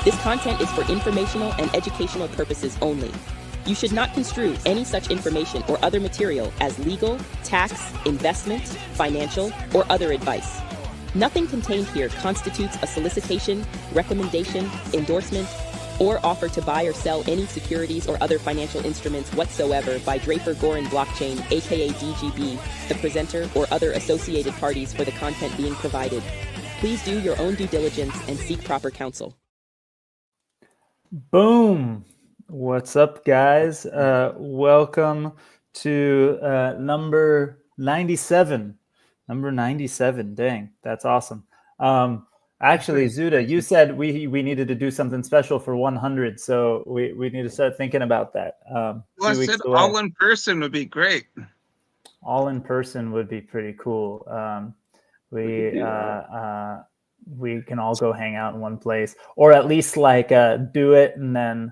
This content is for informational and educational purposes only. You should not construe any such information or other material as legal, tax, investment, financial, or other advice. Nothing contained here constitutes a solicitation, recommendation, endorsement, or offer to buy or sell any securities or other financial instruments whatsoever by Draper Goren Blockchain, aka DGB, the presenter, or other associated parties for the content being provided. Please do your own due diligence and seek proper counsel. Boom. What's up, guys? Welcome to number 97. Number 97. Dang, that's awesome. Actually, Zuda, you said we needed to do something special for 100, so we need to start thinking about that. Well, I said all in person would be great. All in person would be pretty cool. We can all go hang out in one place, or at least like do it, and then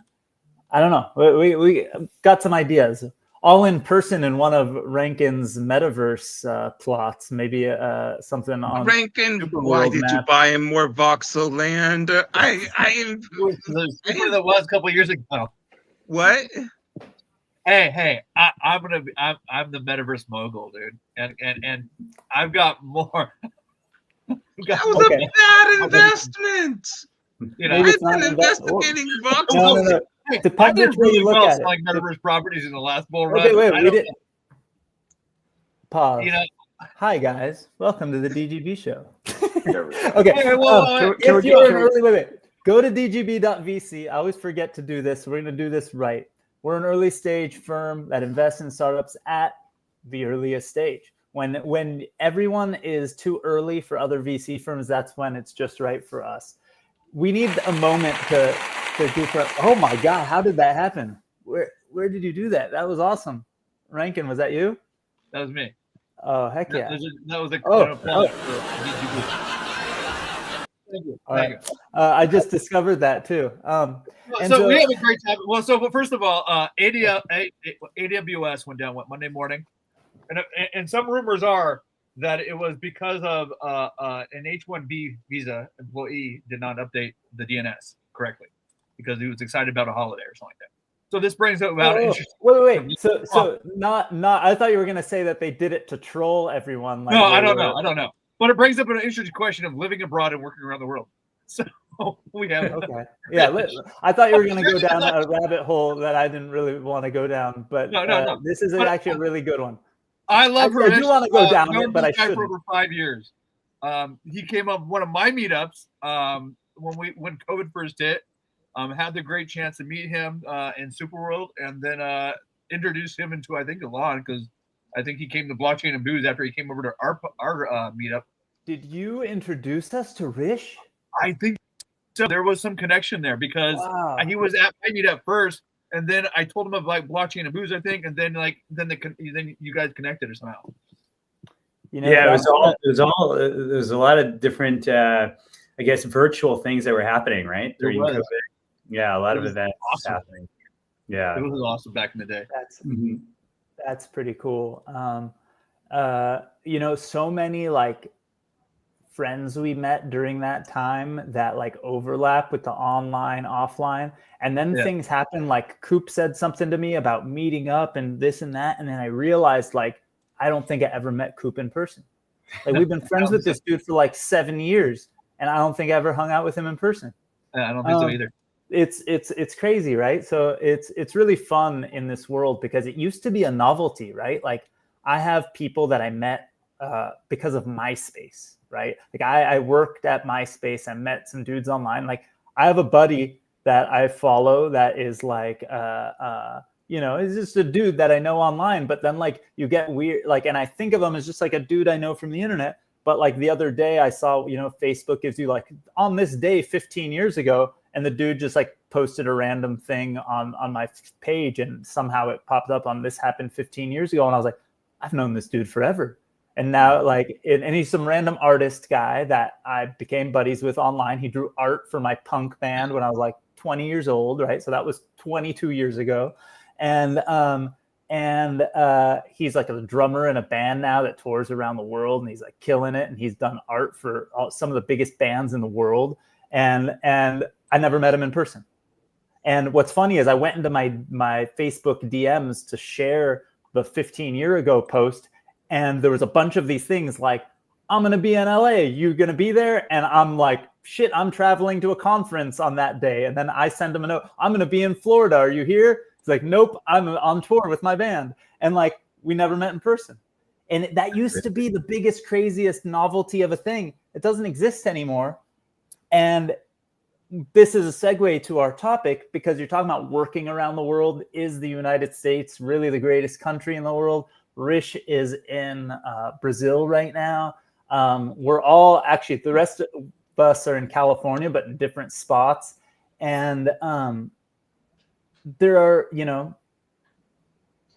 I don't know. We got some ideas. All in person in one of Rankin's metaverse plots, maybe something on Rankin. SuperWorld Why did map. you buy him more voxel land? That was a couple of years ago. What? Hey, I'm the metaverse mogul, dude, and I've got more. That was a bad investment. You know, I've been investigating voxel. No. Hey, The I did public really look well at it. selling metaverse properties in the last bull run. Okay, wait, I we don't- did. Pause. You know, Hi guys, welcome to the DGB show. Hey, Okay, well, if you're an early, wait, go to dgb.vc. I always forget to do this. We're going to do this right. We're an early stage firm that invests in startups at the earliest stage. When everyone is too early for other VC firms, that's when it's just right for us. We need a moment to do for. Oh my God, how did that happen? Where did you do that? That was awesome. Rankin, was that you? that was me. Oh heck yeah! That was a Oh. applause for DGB. Thank you. All right. I just discovered that too. And So we have a great time. Well, so first of all, AWS went down Monday morning, and some rumors are that it was because of an H-1B visa employee did not update the DNS correctly because he was excited about a holiday or something like that. So this brings up about wait. So not. I thought you were gonna say that they did it to troll everyone. Like no, I don't know. But it brings up an interesting question of living abroad and working around the world. So we have Okay. Yeah, I thought you were going to go down a rabbit hole that I didn't really want to go down, but No. This is actually a really good one. I love I do want to go down known it, but I this guy for shouldn't. over 5 years. He came up one of my meetups when COVID first hit. Had the great chance to meet him in SuperWorld, and then introduce him into I think Elon because I think he came to Blockchain and Booze after he came over to our meetup. Did you introduce us to Rish? I think so. There was some connection there because Wow. he was at my meetup first, and then I told him about Blockchain and Booze, I think, and then then you guys connected or somehow. You know, Yeah, it was a lot of different, I guess, virtual things that were happening, right? During was. COVID. Yeah, a lot of events awesome. happening. Yeah. It was awesome back in the day. That's pretty cool. You know, so many like friends we met during that time that like overlap with the online, offline, and then things happen. Like Coop said something to me about meeting up and this and that, and then I realized like I don't think I ever met Coop in person. Like we've been friends with this dude for like 7 years, and I don't think I ever hung out with him in person. I don't think so either. It's crazy, right? So it's really fun in this world because it used to be a novelty, right? Like I have people that I met because of MySpace, right? Like I worked at MySpace and met some dudes online. Like I have a buddy that I follow that is like you know, it's just a dude that I know online, but then like you get weird, like, and I think of him as just like a dude I know from the internet. But like the other day I saw, you know, Facebook gives you like on this day 15 years ago, and the dude just like posted a random thing on my page, and somehow it popped up on this happened 15 years ago. And I was like, I've known this dude forever. And now like, and he's some random artist guy that I became buddies with online. He drew art for my punk band when I was like 20 years old, right? So that was 22 years ago. And he's like a drummer in a band now that tours around the world, and he's like killing it. And he's done art for some of the biggest bands in the world. And I never met him in person. And what's funny is I went into my Facebook DMs to share the 15-year ago post, and there was a bunch of these things like, I'm going to be in LA. You going to be there? And I'm like, shit, I'm traveling to a conference on that day. And then I send him a note. I'm going to be in Florida. Are you here? He's like, nope, I'm on tour with my band. And like, we never met in person. And that used to be the biggest, craziest novelty of a thing. It doesn't exist anymore. And this is a segue to our topic, because you're talking about working around the world. Is the United States really the greatest country in the world? Rish is in Brazil right now. We're all actually, the rest of us are in California, but in different spots. And there are,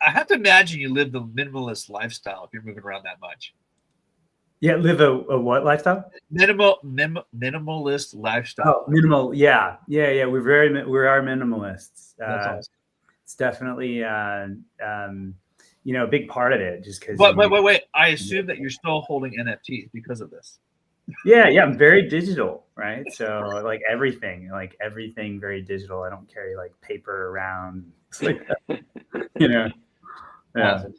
I have to imagine you live the minimalist lifestyle if you're moving around that much. Yeah, live a what lifestyle? Minimalist lifestyle. Oh, minimal. Yeah. We are minimalists. That's awesome. It's definitely a big part of it. Just because. Wait. I assume that you're still holding NFTs because of this. Yeah. I'm very digital, right? So like everything very digital. I don't carry like paper around. It's like Yeah. Awesome.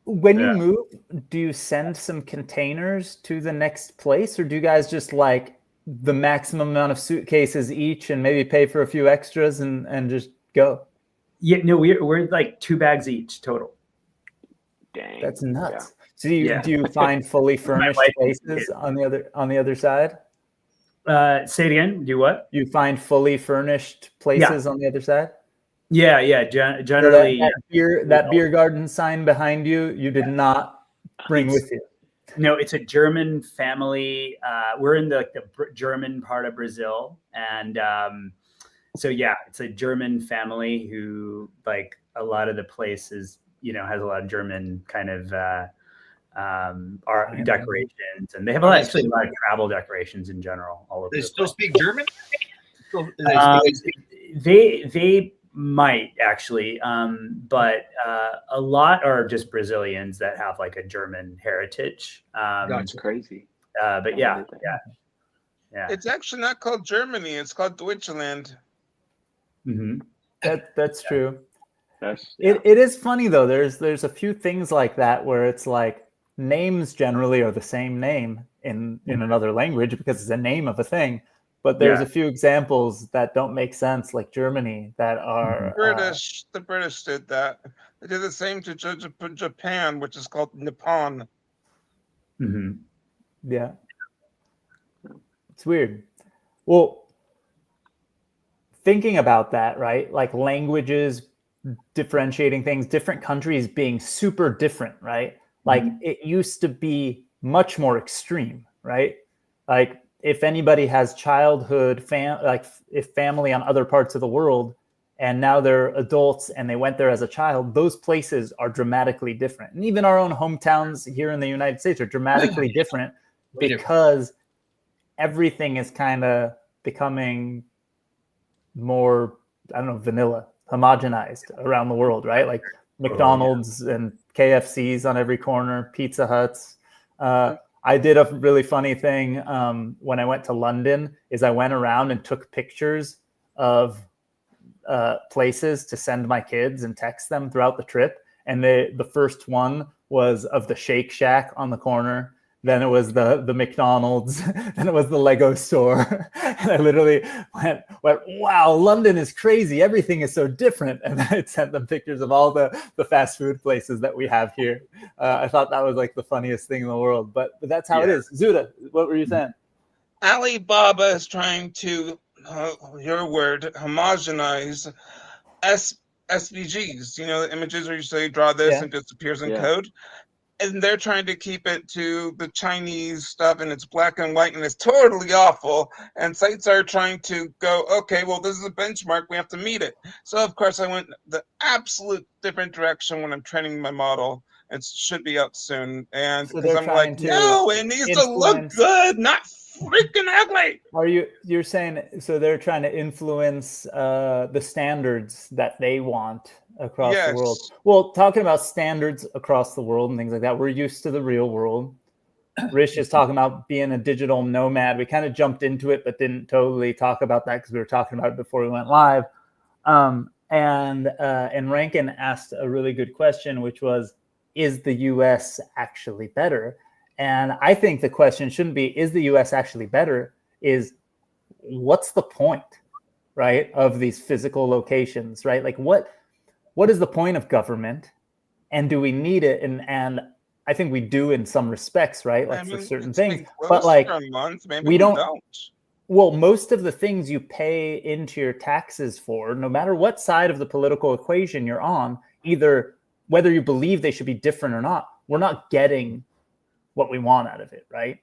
When you move, do you send some containers to the next place, or do you guys just like the maximum amount of suitcases each and maybe pay for a few extras and just go? Yeah, no, we're like 2 bags each total. Dang, That's nuts. Yeah. So do you find fully furnished places on the other side? Say it again. Do what? You find fully furnished places on the other side? Yeah. Generally, that beer garden sign behind you did not bring with you. No, it's a German family. We're in the German part of Brazil, and so it's a German family who, like, a lot of the places, has a lot of German kind of art decorations, and they have a lot of travel decorations in general all over. They still speak German? They might actually, but a lot are just Brazilians that have like a German heritage. That's crazy. But yeah. It's actually not called Germany. It's called Deutschland. Mm-hmm. That's true. It is funny though. There's a few things like that where it's like names generally are the same name in another language because it's a name of a thing. But there's a few examples that don't make sense, like Germany, that are British. The British did that. They did the same to Japan, which is called Nippon. Mm-hmm. Yeah, it's weird. Well, thinking about that, right? Like languages differentiating things, different countries being super different, right? Like it used to be much more extreme, right? Like, if anybody has childhood if family on other parts of the world and now they're adults and they went there as a child, those places are dramatically different. And even our own hometowns here in the United States are dramatically different because everything is kind of becoming more, vanilla, homogenized around the world, right? Like McDonald's and KFCs on every corner, Pizza Huts. I did a really funny thing when I went to London. Is I went around and took pictures of places to send my kids and text them throughout the trip. And the first one was of the Shake Shack on the corner. Then it was the McDonald's. Then it was the Lego store. And I literally went, wow, London is crazy. Everything is so different. And I sent them pictures of all the fast food places that we have here. I thought that was like the funniest thing in the world. But that's how it is. Zuda, what were you saying? Alibaba is trying to, your word, homogenize SVGs. The images where you say draw this and it disappears in code. And they're trying to keep it to the Chinese stuff, and it's black and white, and it's totally awful. And sites are trying to go, okay, well, this is a benchmark. We have to meet it. So, of course, I went the absolute different direction when I'm training my model. It should be out soon. And because I'm like, no, it needs to look good, not freaking ugly. You're saying, so they're trying to influence the standards that they want across the world. Well, talking about standards across the world and things like that, we're used to the real world. Rish is talking about being a digital nomad. We kind of jumped into it, but didn't totally talk about that because we were talking about it before we went live. And Rankin asked a really good question, which was, is the US actually better? And I think the question shouldn't be, is the US actually better? Is what's the point, right, of these physical locations, right? Like what is the point of government? And do we need it? And I think we do in some respects, right? Like for certain things, but like we don't. Well, most of the things you pay into your taxes for, no matter what side of the political equation you're on, either whether you believe they should be different or not, we're not getting what we want out of it, right?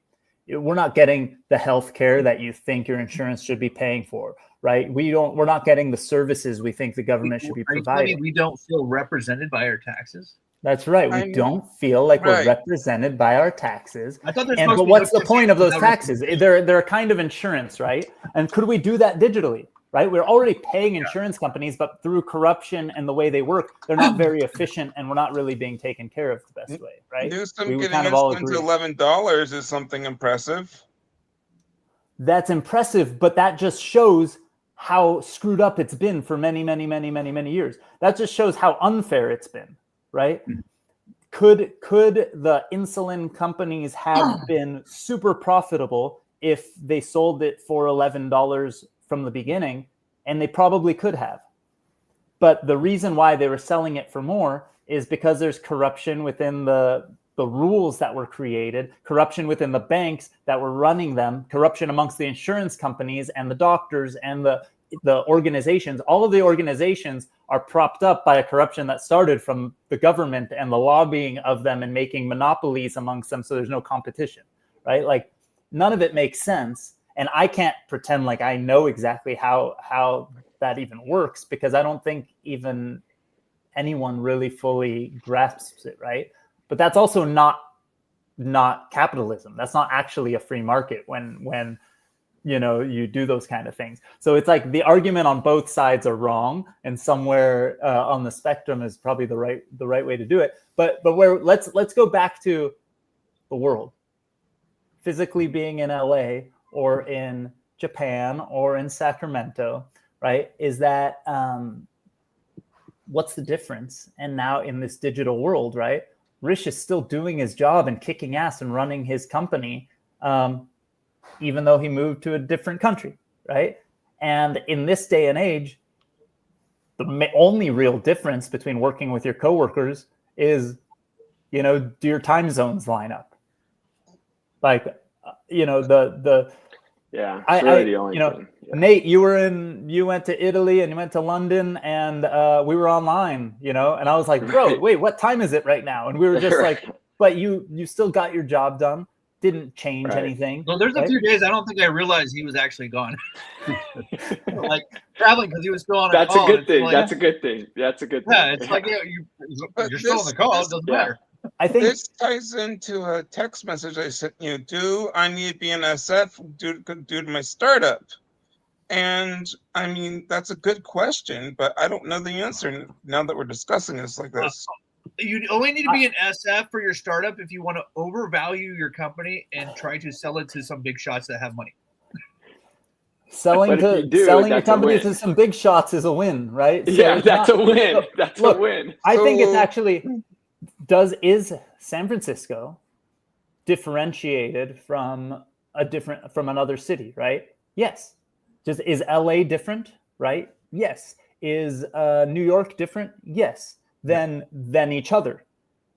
We're not getting the health care that you think your insurance should be paying for, right? We're not getting the services we think the government should be providing. We don't feel represented by our taxes. That's right. We don't feel like we're represented by our taxes. I thought but what's the point of those taxes? They're a kind of insurance, right? And could we do that digitally, right? We're already paying insurance companies, but through corruption and the way they work, they're not very efficient, and we're not really being taken care of the best way, right? Newsom getting kind of to $11 is something impressive. That's impressive, but that just shows how screwed up it's been for many, many, many, many, many years. That just shows how unfair it's been. Right? Could the insulin companies have been super profitable if they sold it for $11 from the beginning? And they probably could have. But the reason why they were selling it for more is because there's corruption within the rules that were created, corruption within the banks that were running them, corruption amongst the insurance companies and the doctors and the organizations. All of the organizations are propped up by a corruption that started from the government and the lobbying of them and making monopolies amongst them, so there's no competition, right? Like none of it makes sense, and I can't pretend like I know exactly how that even works, because I don't think even anyone really fully grasps it, right? But that's also not capitalism. That's not actually a free market when you do those kind of things. So it's like the argument on both sides are wrong, and somewhere on the spectrum is probably the right way to do it. But let's go back to the world. Physically being in LA or in Japan or in Sacramento, right? Is that what's the difference? And now in this digital world, right? Rish is still doing his job and kicking ass and running his company, even though he moved to a different country, right? And in this day and age, the only real difference between working with your coworkers is, do your time zones line up? Like, the really the only thing. Yeah. Nate, you went to Italy and you went to London, and we were online, and I was like, bro, wait, what time is it right now? And we were just like, but you still got your job done. Didn't change anything. Well, there's a few days I don't think I realized he was actually gone. Like traveling because he was still on a call. That's a good thing. That's a good thing. Yeah, it's like you're still on the call. It doesn't matter. I think this ties into a text message I sent you. Do I need to be an SF due to my startup? And I mean, that's a good question, but I don't know the answer now that we're discussing this like this. You only need to be an SF for your startup if you want to overvalue your company and try to sell it to some big shots that have money. Selling your company to some big shots is a win, right? So that's a win. That's a win. I think it's actually is San Francisco differentiated from another city, right? Yes. Is LA different, right? Yes. Is New York different? Yes. Than each other.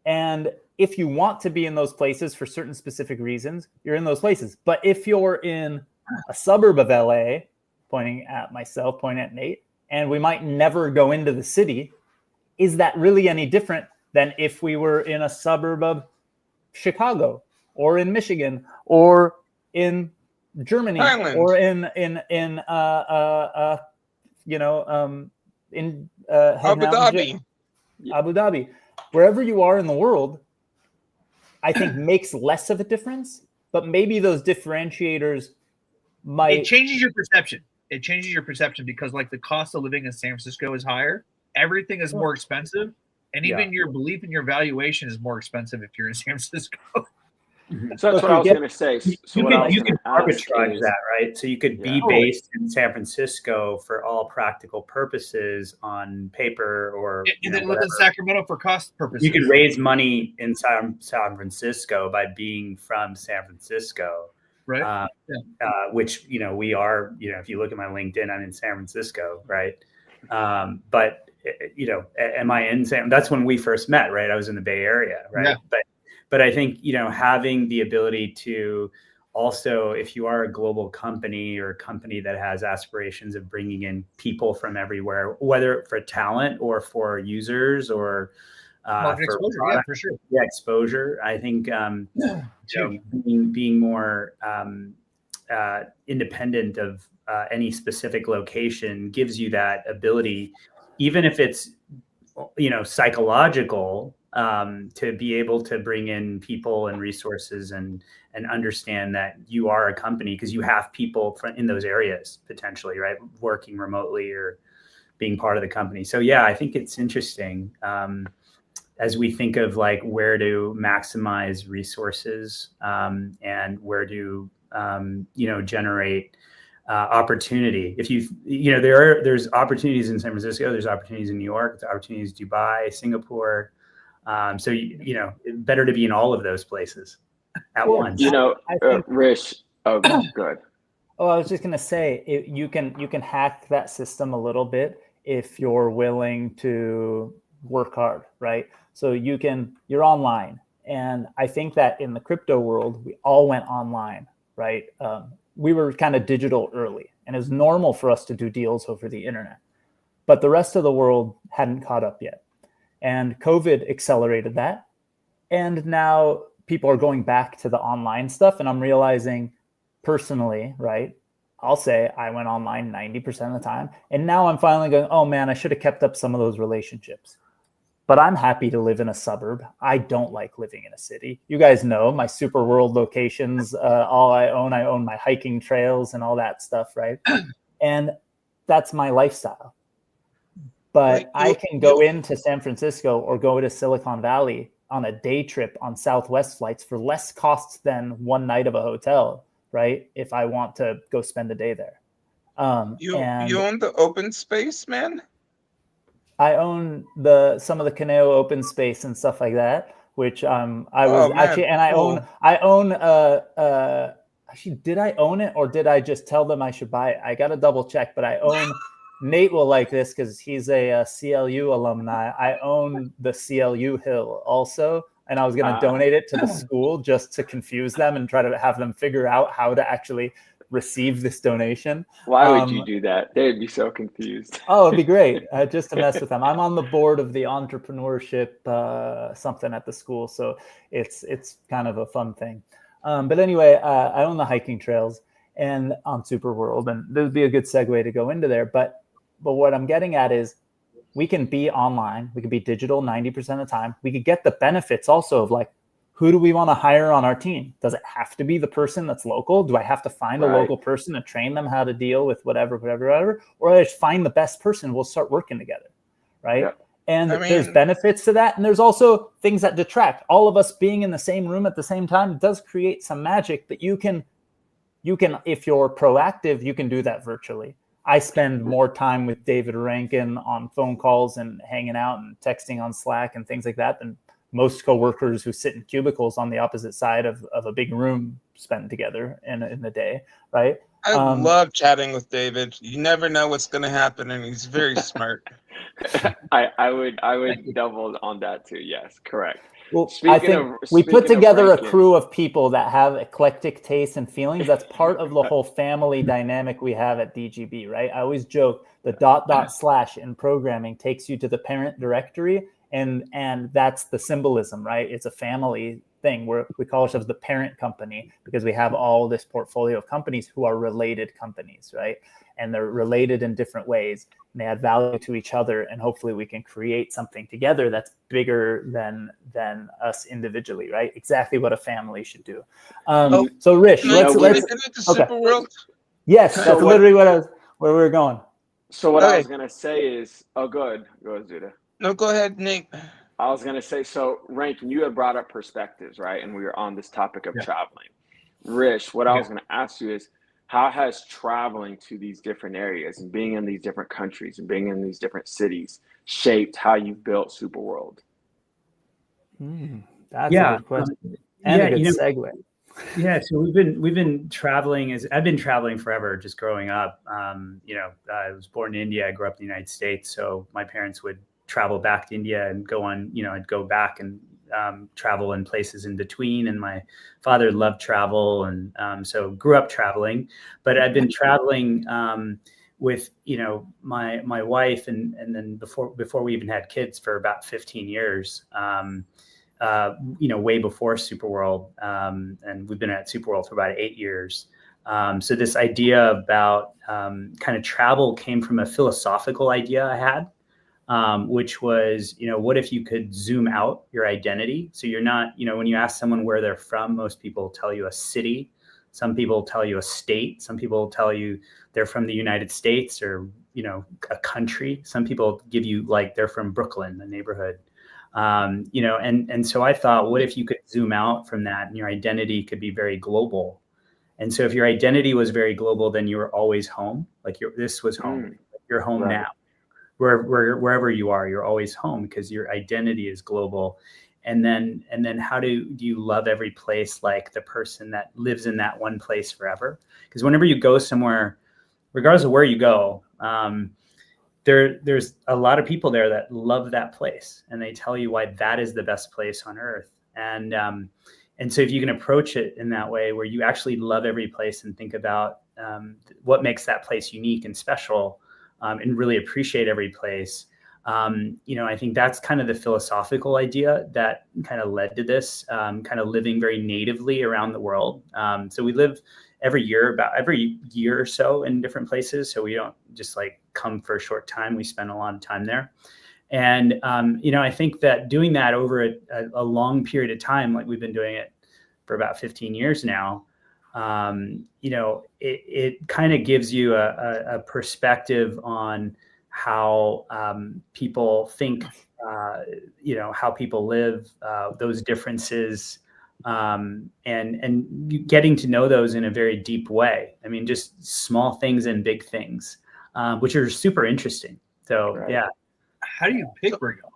And if you want to be in those places for certain specific reasons, you're in those places. But if you're in a suburb of LA, pointing at myself, pointing at Nate, and we might never go into the city, is that really any different than if we were in a suburb of Chicago or in Michigan or in Germany Ireland. Or in Abu Dhabi, wherever you are in the world, I think makes less of a difference, but maybe those differentiators might. It changes your perception. It changes your perception because like the cost of living in San Francisco is higher. Everything is more expensive. And even your belief in your valuation is more expensive if you're in San Francisco. So that's what I was going to say. So you can arbitrage that, right? So you could be based in San Francisco for all practical purposes on paper, or and then live in Sacramento for cost purposes. You could raise money in San Francisco by being from San Francisco, right? Which we are. If you look at my LinkedIn, I'm in San Francisco, right? But am I in San? That's when we first met, right? I was in the Bay Area, right? Yeah. But I think, having the ability to also, if you are a global company or a company that has aspirations of bringing in people from everywhere, whether for talent or for users or for exposure, product, for sure. Yeah, exposure. I think being more independent of any specific location gives you that ability, even if it's psychological, to be able to bring in people and resources and understand that you are a company because you have people in those areas potentially, right, working remotely or being part of the company. So yeah, I think it's interesting as we think of like where to maximize resources and where to generate opportunity. If there's opportunities in San Francisco, there's opportunities in New York, there's opportunities in Dubai, Singapore. So better to be in all of those places at once. Rish. Oh, good. Oh, I was just gonna say you can hack that system a little bit if you're willing to work hard, right? So you're online, and I think that in the crypto world, we all went online, right? We were kind of digital early, and it's normal for us to do deals over the internet, but the rest of the world hadn't caught up yet. And COVID accelerated that. And now people are going back to the online stuff. And I'm realizing personally, right, I'll say I went online 90% of the time. And now I'm finally going, oh man, I should have kept up some of those relationships. But I'm happy to live in a suburb. I don't like living in a city. You guys know my SuperWorld locations, all I own my hiking trails and all that stuff, right? And that's my lifestyle. But I can go into San Francisco or go to Silicon Valley on a day trip on Southwest flights for less costs than one night of a hotel, right? If I want to go spend a day there. You own the open space, man? I own some of the Caneo open space and stuff like that, which I own actually, did I own it or did I just tell them I should buy it? I got to double check, but I own Nate will like this because he's a CLU alumni. I own the CLU hill also, and I was going to donate it to the school just to confuse them and try to have them figure out how to actually receive this donation. Why would you do that? They'd be so confused. Oh, it'd be great just to mess with them. I'm on the board of the entrepreneurship something at the school, so it's kind of a fun thing. But anyway, I own the hiking trails and on SuperWorld, and this would be a good segue to go into there. But what I'm getting at is we can be online, we can be digital 90% of the time. We could get the benefits also of like, who do we want to hire on our team? Does it have to be the person that's local? Do I have to find a local person to train them how to deal with whatever? Or I just find the best person, we'll start working together, right? Yeah. And there's benefits to that. And there's also things that detract. All of us being in the same room at the same time does create some magic, but you can, if you're proactive, you can do that virtually. I spend more time with David Rankin on phone calls and hanging out and texting on Slack and things like that than most coworkers who sit in cubicles on the opposite side of a big room spend together in the day, right? I love chatting with David. You never know what's going to happen, and he's very smart. I would double on that too. Yes, correct. Well, I think we put together a crew of people that have eclectic tastes and feelings. That's part of the whole family dynamic we have at DGB, right? I always joke the .. in programming takes you to the parent directory, and that's the symbolism, right? It's a family thing where we call ourselves the parent company because we have all this portfolio of companies who are related companies, right? And they're related in different ways, and they add value to each other, and hopefully we can create something together that's bigger than us individually, right? Exactly what a family should do. So Rish, let's SuperWorld. Yes, that's literally where we were going. So what I was gonna say is, go ahead, Zuda. No, go ahead, Nate. I was gonna say, so Rankin, you had brought up perspectives, right? And we were on this topic of traveling. Rich, what I was gonna ask you is, how has traveling to these different areas and being in these different countries and being in these different cities shaped how you built SuperWorld? That's a good question. And a good segue. Yeah, so we've been traveling. I've been traveling forever, just growing up. I was born in India. I grew up in the United States, so my parents would travel back to India and go on. I'd go back and travel in places in between. And my father loved travel, and so grew up traveling. But I've been traveling with my wife, and then before we even had kids for about 15 years. Way before SuperWorld, and we've been at SuperWorld for about 8 years. So this idea about kind of travel came from a philosophical idea I had, which was, what if you could zoom out your identity? So you're not, when you ask someone where they're from, most people tell you a city. Some people tell you a state. Some people tell you they're from the United States or, a country. Some people give you like they're from Brooklyn, the neighborhood. And so I thought, what if you could zoom out from that and your identity could be very global? And so if your identity was very global, then you were always home. Like this was home. You're home now. Wherever you are, you're always home because your identity is global. And then how do you love every place like the person that lives in that one place forever? Because whenever you go somewhere, regardless of where you go, there's a lot of people there that love that place, and they tell you why that is the best place on earth. And so if you can approach it in that way, where you actually love every place and think about what makes that place unique and special, and really appreciate every place, I think that's kind of the philosophical idea that kind of led to this, kind of living very natively around the world. So we live every year or so in different places. So we don't just like come for a short time. We spend a lot of time there. And, I think that doing that over a long period of time, like we've been doing it for about 15 years now, it kind of gives you a perspective on how people think, how people live, those differences, and getting to know those in a very deep way. I mean, just small things and big things, which are super interesting. So, yeah. How do you pick where you go?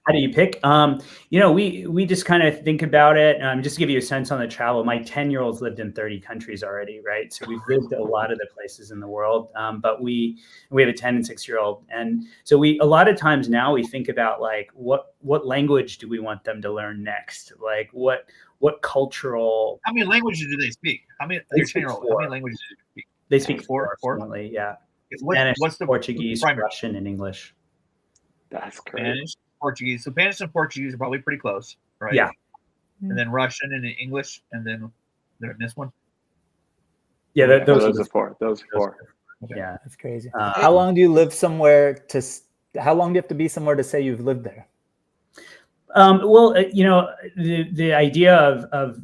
How do you pick? We just kind of think about it. Just to give you a sense on the travel, my 10-year-old's lived in 30 countries already, right? So we've lived a lot of the places in the world, but we have a 10 and 6-year-old. And so a lot of times now we think about like, what language do we want them to learn next? Like what cultural... How many languages do they speak? How many languages do they speak? They speak four, yeah. Spanish, Portuguese, Russian, and English. That's great. Spanish, Portuguese. So Spanish and Portuguese are probably pretty close, right? Yeah. And then Russian and English, and then did I miss one? Yeah, those are four. Those four. Okay. Yeah, that's crazy. How long do you live somewhere how long do you have to be somewhere to say you've lived there? The idea of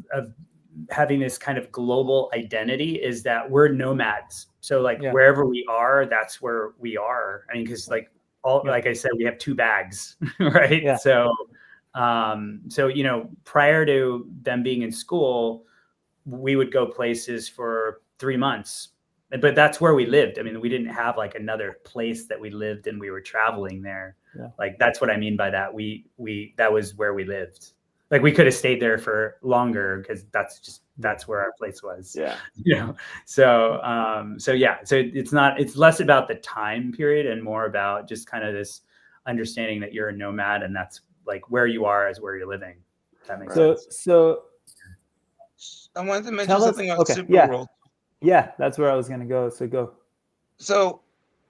having this kind of global identity is that we're nomads. So wherever we are, that's where we are. I mean, because like I said, we have 2 bags, right? Yeah. So, prior to them being in school, we would go places for 3 months, but that's where we lived. I mean, we didn't have like another place that we lived and we were traveling there. Yeah. Like, that's what I mean by that. That was where we lived. Like, we could have stayed there for longer because that's where our place was. Yeah. So it's less about the time period and more about just kind of this understanding that you're a nomad, and that's like where you are is where you're living. If that makes sense. So I wanted to mention something on SuperWorld. Yeah, that's where I was going to go. So go. So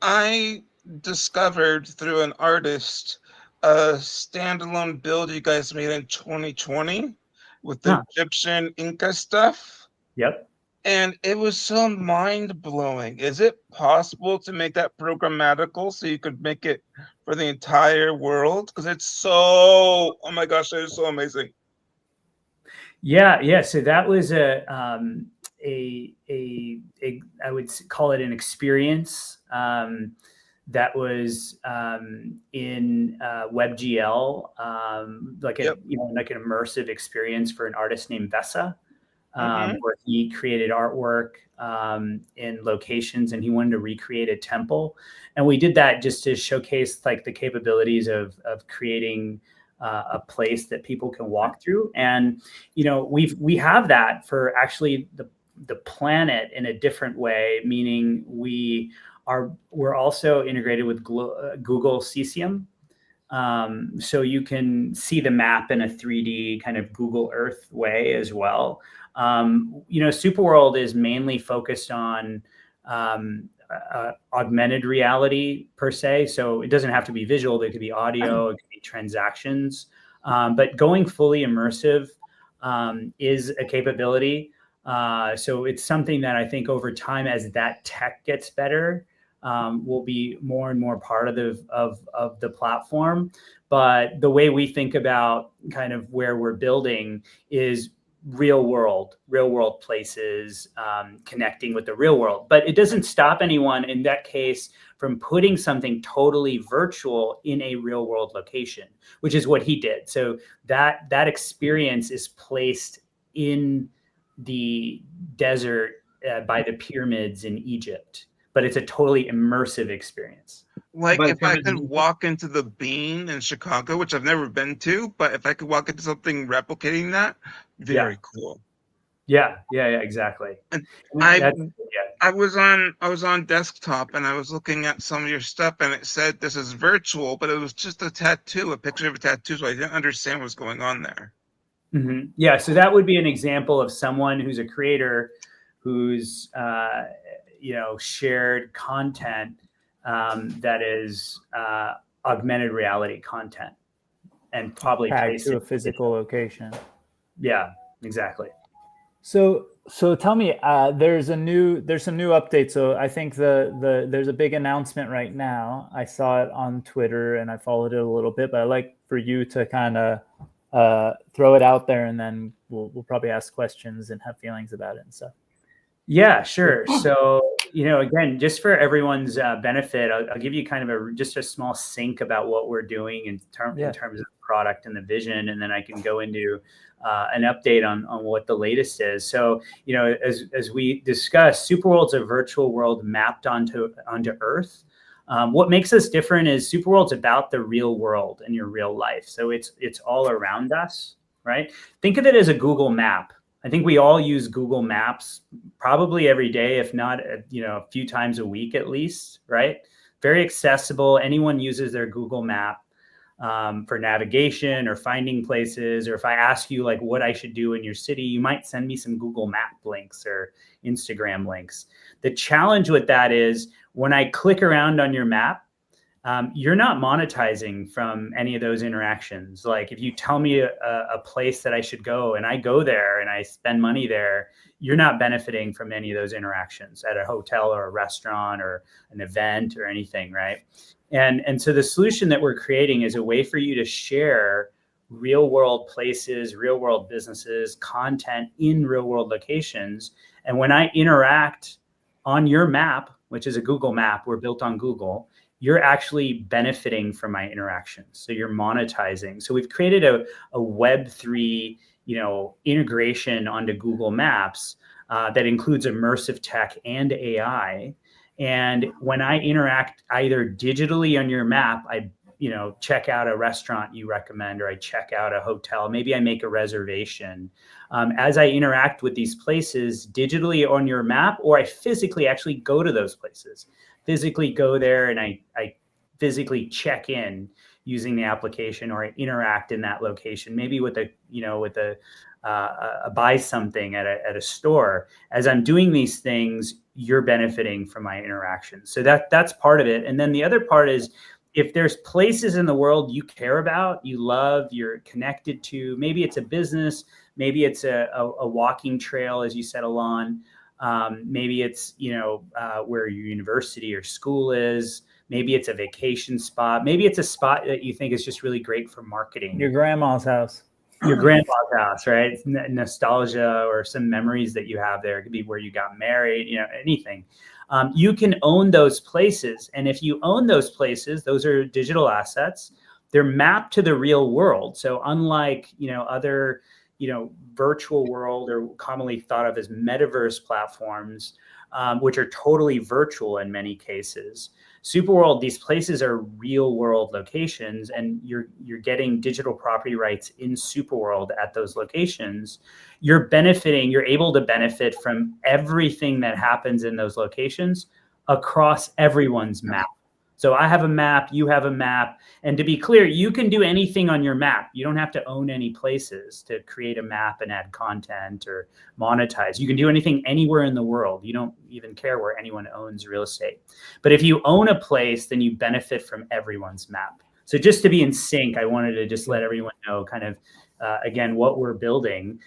I discovered through an artist a standalone build you guys made in 2020 with the Egyptian Inca stuff. Yep. And it was so mind-blowing. Is it possible to make that programmatical so you could make it for the entire world? Because it's so, oh my gosh, it is so amazing. Yeah. So that was I would call it an experience. that was in WebGL, like a like an immersive experience for an artist named Vesa, where he created artwork in locations, and he wanted to recreate a temple. And we did that just to showcase like the capabilities of creating a place that people can walk through. And we have that for actually the planet in a different way, meaning we're also integrated with Google Cesium. So you can see the map in a 3D kind of Google Earth way as well. SuperWorld is mainly focused on augmented reality per se. So it doesn't have to be visual. It could be audio, it could be transactions. But going fully immersive is a capability. So it's something that I think over time, as that tech gets better, will be more and more part of the platform. But the way we think about kind of where we're building is real world places, connecting with the real world. But it doesn't stop anyone in that case from putting something totally virtual in a real world location, which is what he did. So that experience is placed in the desert by the pyramids in Egypt, but it's a totally immersive experience. Like if I could walk into the Bean in Chicago, which I've never been to, but if I could walk into something replicating that, very cool. Yeah, exactly. And I was on desktop and I was looking at some of your stuff and it said this is virtual, but it was just a picture of a tattoo, so I didn't understand what was going on there. Mm-hmm. Yeah, so that would be an example of someone who's a creator who's shared content that is augmented reality content and probably tagged to a physical location. Yeah, exactly. So tell me, there's some new update. So I think there's a big announcement right now. I saw it on Twitter and I followed it a little bit, but I'd like for you to kind of throw it out there, and then we'll probably ask questions and have feelings about it and stuff. Yeah, sure. So, again, just for everyone's benefit, I'll give you kind of just a small sync about what we're doing in terms of the product and the vision, and then I can go into an update on what the latest is. So, as we discussed, SuperWorld's a virtual world mapped onto Earth. What makes us different is SuperWorld's about the real world and your real life. So it's all around us, right? Think of it as a Google map. I think we all use Google Maps probably every day, if not, a few times a week at least, right? Very accessible. Anyone uses their Google Map for navigation or finding places. Or if I ask you like what I should do in your city, you might send me some Google Map links or Instagram links. The challenge with that is when I click around on your map, you're not monetizing from any of those interactions. Like if you tell me a place that I should go and I go there and I spend money there, you're not benefiting from any of those interactions at a hotel or a restaurant or an event or anything, right? And so the solution that we're creating is a way for you to share real world places, real world businesses, content in real world locations. And when I interact on your map, which is a Google map, we're built on Google, you're actually benefiting from my interactions. So you're monetizing. So we've created a Web3, integration onto Google Maps that includes immersive tech and AI. And when I interact either digitally on your map, I check out a restaurant you recommend, or I check out a hotel, maybe I make a reservation. As I interact with these places digitally on your map, or I physically actually go to those places, physically go there and I physically check in using the application, or I interact in that location, maybe with a buy something at a store. As I'm doing these things, you're benefiting from my interaction. So that's part of it. And then the other part is, if there's places in the world you care about, you love, you're connected to, maybe it's a business, maybe it's a walking trail, as you said, Alon. Maybe it's, where your university or school is. Maybe it's a vacation spot. Maybe it's a spot that you think is just really great for marketing. Your grandma's house. Your grandma's house, right? It's nostalgia or some memories that you have there. It could be where you got married, anything. You can own those places. And if you own those places, those are digital assets. They're mapped to the real world. So unlike, other, virtual world or commonly thought of as metaverse platforms, which are totally virtual in many cases, SuperWorld, these places are real world locations, and you're getting digital property rights in SuperWorld at those locations. You're able to benefit from everything that happens in those locations across everyone's map. So I have a map, you have a map. And to be clear, you can do anything on your map. You don't have to own any places to create a map and add content or monetize. You can do anything anywhere in the world. You don't even care where anyone owns real estate. But if you own a place, then you benefit from everyone's map. So just to be in sync, I wanted to just let everyone know kind of, again, what we're building.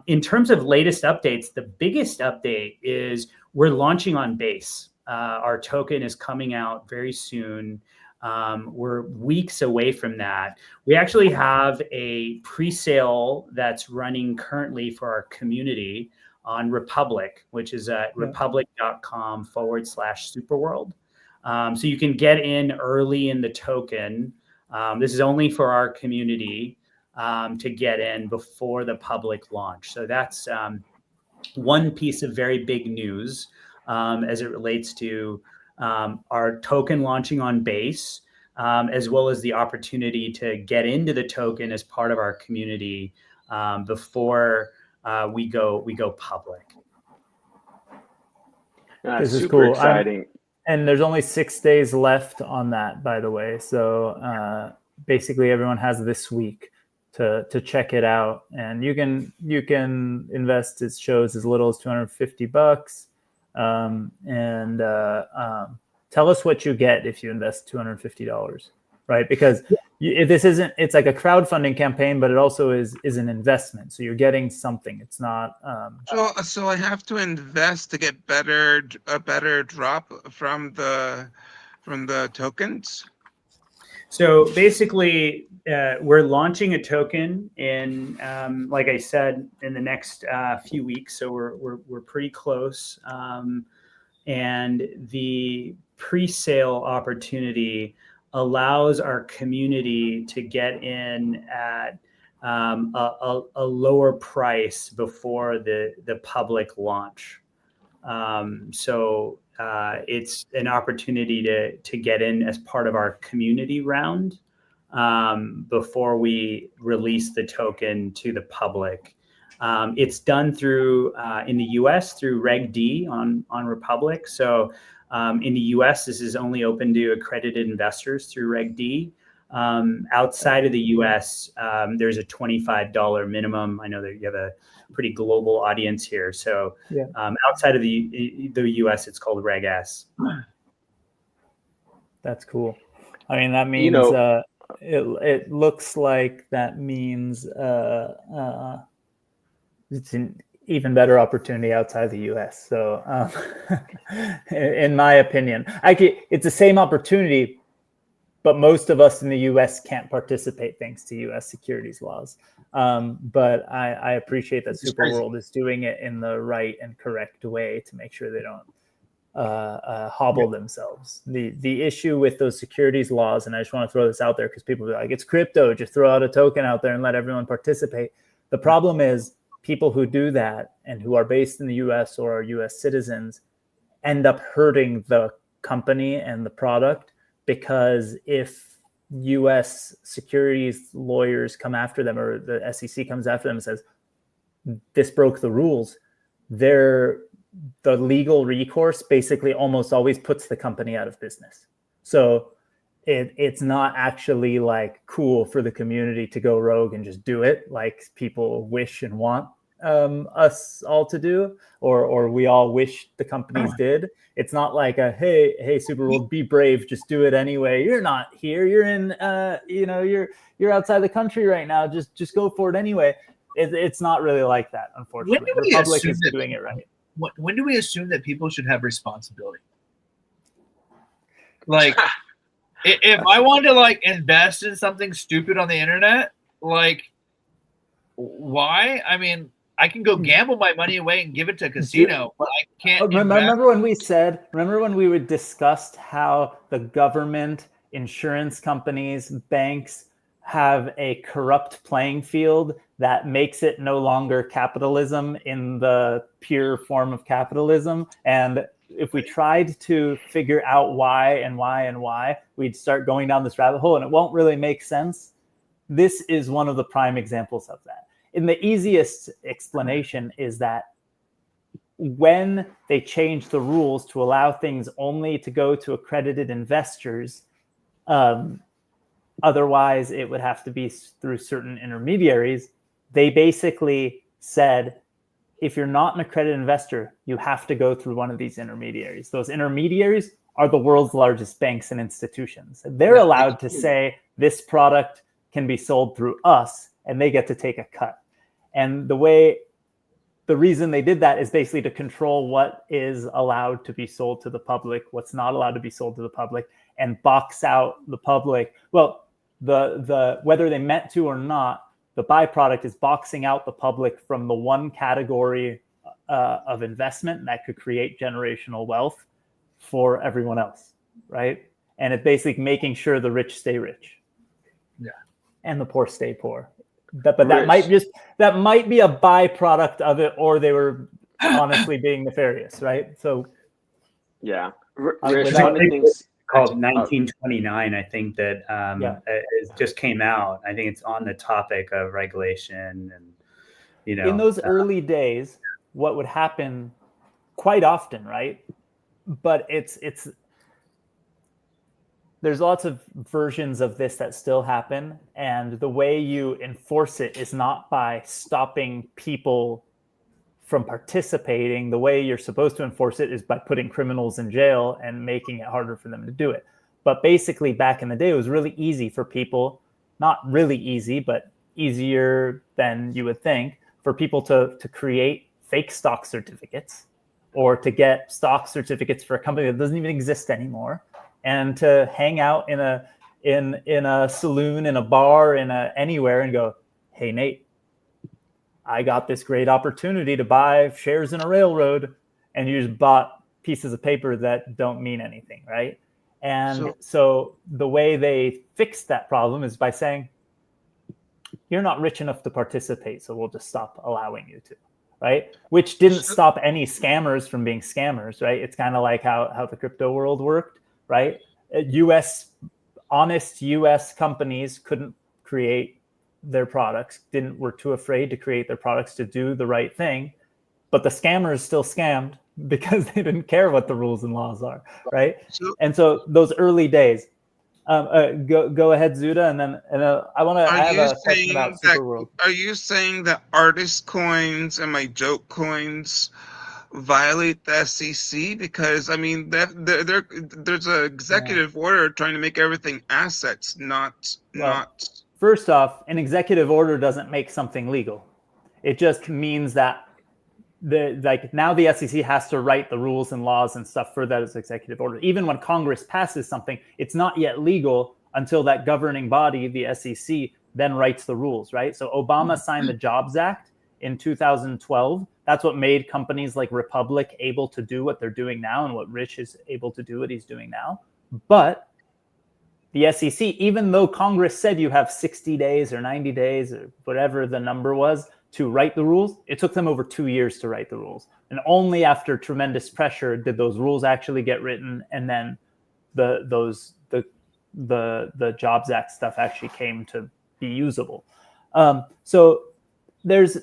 In terms of latest updates, the biggest update is we're launching on Base. Our token is coming out very soon. We're weeks away from that. We actually have a pre-sale that's running currently for our community on Republic, which is at republic.com/superworld. So you can get in early in the token. This is only for our community to get in before the public launch. So that's one piece of very big news as it relates to our token launching on Base, as well as the opportunity to get into the token as part of our community before we go public. This is super cool. exciting. And there's only 6 days left on that, by the way. So basically, everyone has this week to check it out, and you can invest. It shows as little as $250. Tell us what you get if you invest $250, right? Because it's like a crowdfunding campaign, but it also is an investment. So you're getting something. It's not. So I have to invest to get a better drop from the tokens. So basically, we're launching a token in, like I said, in the next few weeks. So we're pretty close, and the pre-sale opportunity allows our community to get in at a lower price before the public launch. So it's an opportunity to get in as part of our community round before we release the token to the public. It's done through in the US through Reg D on Republic. So in the US, this is only open to accredited investors through Reg D. Outside of the US, there's a $25 minimum. I know that you have a pretty global audience here. So outside of the US, it's called Reg S. That's cool. I mean, that means it looks like that means it's an even better opportunity outside the US. So in my opinion, it's the same opportunity, but most of us in the US can't participate thanks to US securities laws. But I appreciate that SuperWorld is doing it in the right and correct way to make sure they don't hobble themselves. The issue with those securities laws, and I just want to throw this out there because people are like, it's crypto, just throw out a token out there and let everyone participate. The problem is people who do that and who are based in the US or are US citizens end up hurting the company and the product, because if US securities lawyers come after them or the SEC comes after them and says, this broke the rules, the legal recourse basically almost always puts the company out of business. So it's not actually like cool for the community to go rogue and just do it like people wish and want us all to do, or we all wish the companies did. It's not like hey SuperWorld, be brave, just do it anyway. You're not here, you're in you're outside the country right now, just go for it anyway. It's not really like that, unfortunately. The Republic is doing it right. When do we assume that people should have responsibility? Like, if I want to like invest in something stupid on the internet, like, why? I mean, I can go gamble my money away and give it to a casino, but I can't. Remember when we would discussed how the government, insurance companies, banks have a corrupt playing field that makes it no longer capitalism in the pure form of capitalism? And if we tried to figure out why, we'd start going down this rabbit hole and it won't really make sense. This is one of the prime examples of that. And the easiest explanation is that when they changed the rules to allow things only to go to accredited investors, otherwise it would have to be through certain intermediaries, they basically said, if you're not an accredited investor, you have to go through one of these intermediaries. Those intermediaries are the world's largest banks and institutions. They're allowed to say this product can be sold through us, and they get to take a cut. And the reason they did that is basically to control what is allowed to be sold to the public, what's not allowed to be sold to the public, and box out the public. Well, the whether they meant to or not, the byproduct is boxing out the public from the one category of investment that could create generational wealth for everyone else, right? And it's basically making sure the rich stay rich, and the poor stay poor. But that might be a byproduct of it, or they were honestly being nefarious, right? So, yeah, Rich, one of the things called 1929, I think that it just came out. I think it's on the topic of regulation, and in those early days, what would happen quite often, right? But there's lots of versions of this that still happen. And the way you enforce it is not by stopping people from participating. The way you're supposed to enforce it is by putting criminals in jail and making it harder for them to do it. But basically, back in the day, it was really easy for people, not really easy, but easier than you would think, for people to create fake stock certificates or to get stock certificates for a company that doesn't even exist anymore, and to hang out in a saloon, in a bar, anywhere, and go, hey, Nate, I got this great opportunity to buy shares in a railroad, and you just bought pieces of paper that don't mean anything, right? And so the way they fixed that problem is by saying, you're not rich enough to participate, so we'll just stop allowing you to, right? Which didn't stop any scammers from being scammers, right? It's kind of like how the crypto world worked, right? Honest US companies couldn't create their products, were too afraid to create their products to do the right thing, but the scammers still scammed because they didn't care what the rules and laws are, right? And so those early days, go ahead, Zuda, and then I have a question about SuperWorld. Are you saying that artist coins and my joke coins violate the SEC? Because I mean, there's an executive order trying to make everything assets, not. First off, an executive order doesn't make something legal. It just means that now the SEC has to write the rules and laws and stuff for that as executive order. Even when Congress passes something, it's not yet legal until that governing body, the SEC, then writes the rules, right? So Obama signed the Jobs Act in 2012. That's what made companies like Republic able to do what they're doing now, and what Rich is able to do what he's doing now. But the SEC, even though Congress said you have 60 days or 90 days or whatever the number was to write the rules, it took them over 2 years to write the rules. And only after tremendous pressure did those rules actually get written, and then the Jobs Act stuff actually came to be usable. So there's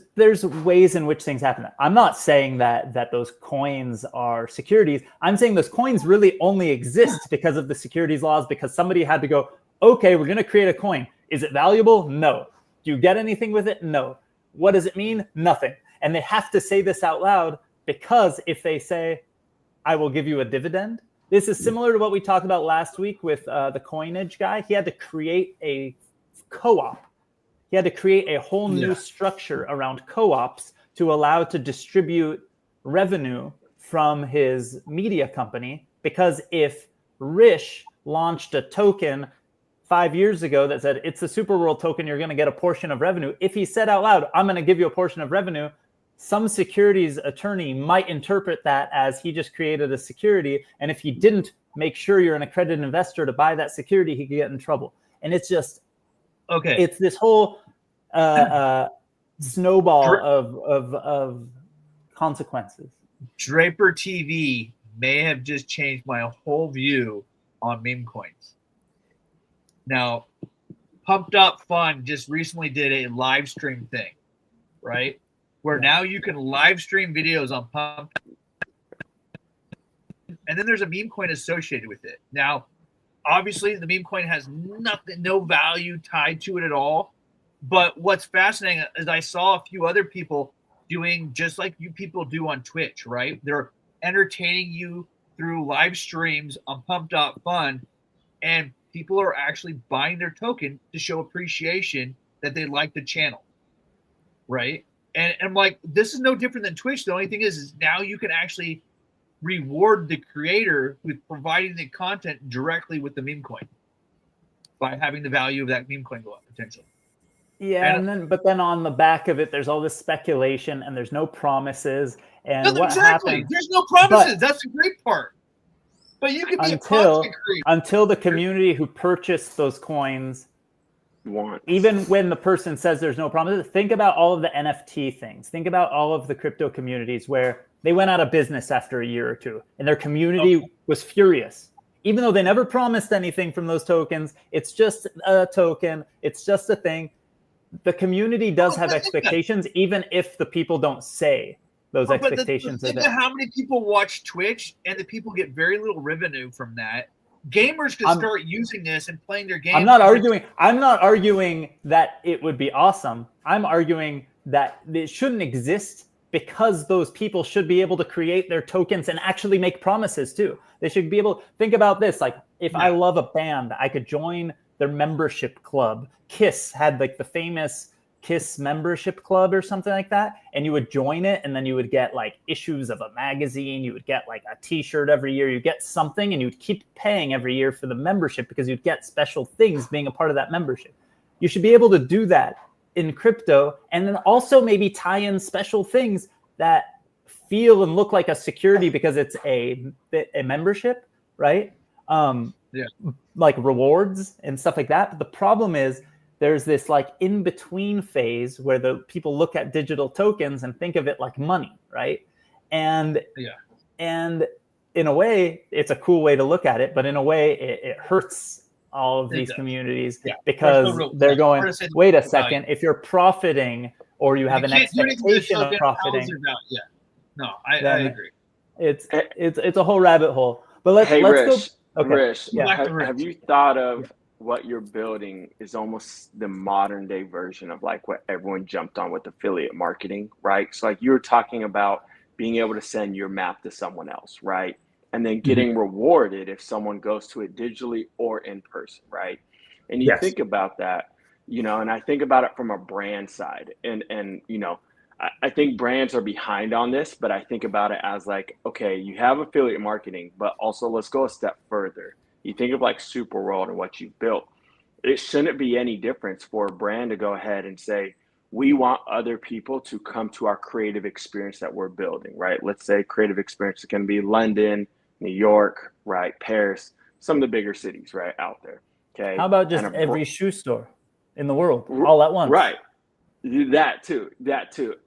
ways in which things happen. I'm not saying that those coins are securities. I'm saying those coins really only exist because of the securities laws, because somebody had to go, okay, we're going to create a coin. Is it valuable? No. Do you get anything with it? No. What does it mean? Nothing. And they have to say this out loud, because if they say, I will give you a dividend, this is similar to what we talked about last week with the coinage guy. He had to create a co-op. He had to create a whole new structure around co-ops to allow to distribute revenue from his media company. Because if Rish launched a token 5 years ago that said, it's a SuperWorld token, you're going to get a portion of revenue. If he said out loud, I'm going to give you a portion of revenue, some securities attorney might interpret that as he just created a security, and if he didn't make sure you're an accredited investor to buy that security, he could get in trouble. And it's just it's this whole snowball of consequences. Draper TV may have just changed my whole view on meme coins. Now, Pumped Up Fun just recently did a live stream thing, right? Where now you can live stream videos on Pumped Up. And then there's a meme coin associated with it. Now, obviously, the meme coin has no value tied to it at all. But what's fascinating is I saw a few other people doing just like you people do on Twitch, right? They're entertaining you through live streams on Pumped Up Fun, and people are actually buying their token to show appreciation that they like the channel, right? And I'm like, this is no different than Twitch. The only thing is now you can actually reward the creator with providing the content directly with the meme coin by having the value of that meme coin go up potentially. Yeah, but then on the back of it, there's all this speculation, and there's no promises. And what happens? There's no promises. That's the great part. But you can be until the community who purchased those coins even when the person says there's no promises. Think about all of the NFT things. Think about all of the crypto communities where they went out of business after a year or two, and their community was furious. Even though they never promised anything from those tokens, it's just a token. It's just a thing. The community does have expectations, even if the people don't say those expectations. Think of how many people watch Twitch, and the people get very little revenue from that. Gamers could start using this and playing their games. I'm not arguing that it would be awesome. I'm arguing that it shouldn't exist because those people should be able to create their tokens and actually make promises too. They should be able to think about this. Like, if I love a band, I could join their membership club. Kiss had like the famous Kiss membership club or something like that, and you would join it, and then you would get like issues of a magazine, you would get like a t-shirt every year, you get something, and you would keep paying every year for the membership because you'd get special things being a part of that membership. You should be able to do that in crypto, and then also maybe tie in special things that feel and look like a security because it's a membership, right? Like rewards and stuff like that. But the problem is there's this like in-between phase where the people look at digital tokens and think of it like money, right? And in a way, it's a cool way to look at it, but in a way, it hurts all of these communities because they're going, wait a second, if you're profiting or you have an expectation of profiting, I agree. It's a whole rabbit hole. But let's go. Okay. Rish, have you thought of what you're building is almost the modern day version of like what everyone jumped on with affiliate marketing, right? So like you were talking about being able to send your map to someone else, right? And then getting rewarded if someone goes to it digitally or in person, right? And you think about that, you know, and I think about it from a brand side, and you know, I think brands are behind on this, but I think about it as like, okay, you have affiliate marketing, but also let's go a step further. You think of like SuperWorld and what you've built. It shouldn't be any difference for a brand to go ahead and say, we want other people to come to our creative experience that we're building, right? Let's say creative experience is going to be London, New York, right? Paris, some of the bigger cities, right, out there. Okay. How about just every shoe store in the world all at once? Right. That too.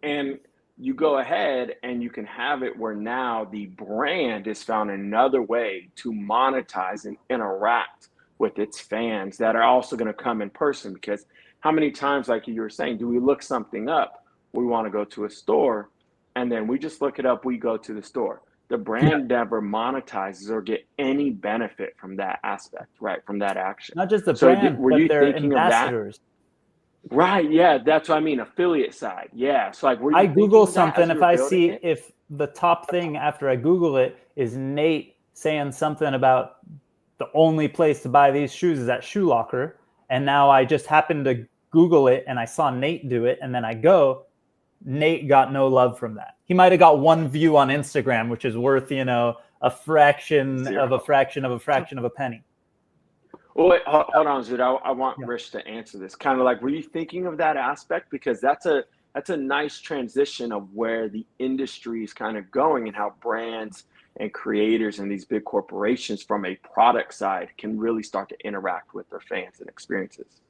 And you go ahead and you can have it where now the brand has found another way to monetize and interact with its fans that are also going to come in person. Because how many times, like you were saying, do we look something up? We want to go to a store, and then we just look it up. We go to the store. The brand never monetizes or get any benefit from that aspect, right? From that action. Not just the brand, but their ambassadors. Right. Yeah. That's what I mean. Affiliate side. Yeah. So like, I Google something. If I see if the top thing after I Google it is Nate saying something about the only place to buy these shoes is at Shoe Locker, and now I just happened to Google it and I saw Nate do it, and then I go, Nate got no love from that. He might have got one view on Instagram, which is worth, you know, a fraction of a fraction of a fraction of a penny. Well, wait, hold on, Zud. I want Rich to answer this. Kind of like, were you thinking of that aspect? Because that's a that's a nice transition of where the industry is kind of going and how brands and creators and these big corporations from a product side can really start to interact with their fans and experiences.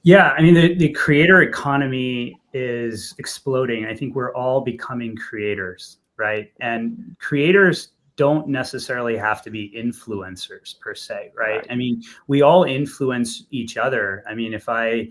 Yeah, I mean, the creator economy is exploding. I think we're all becoming creators, right? And creators don't necessarily have to be influencers per se, right? I mean, we all influence each other. I mean, if I,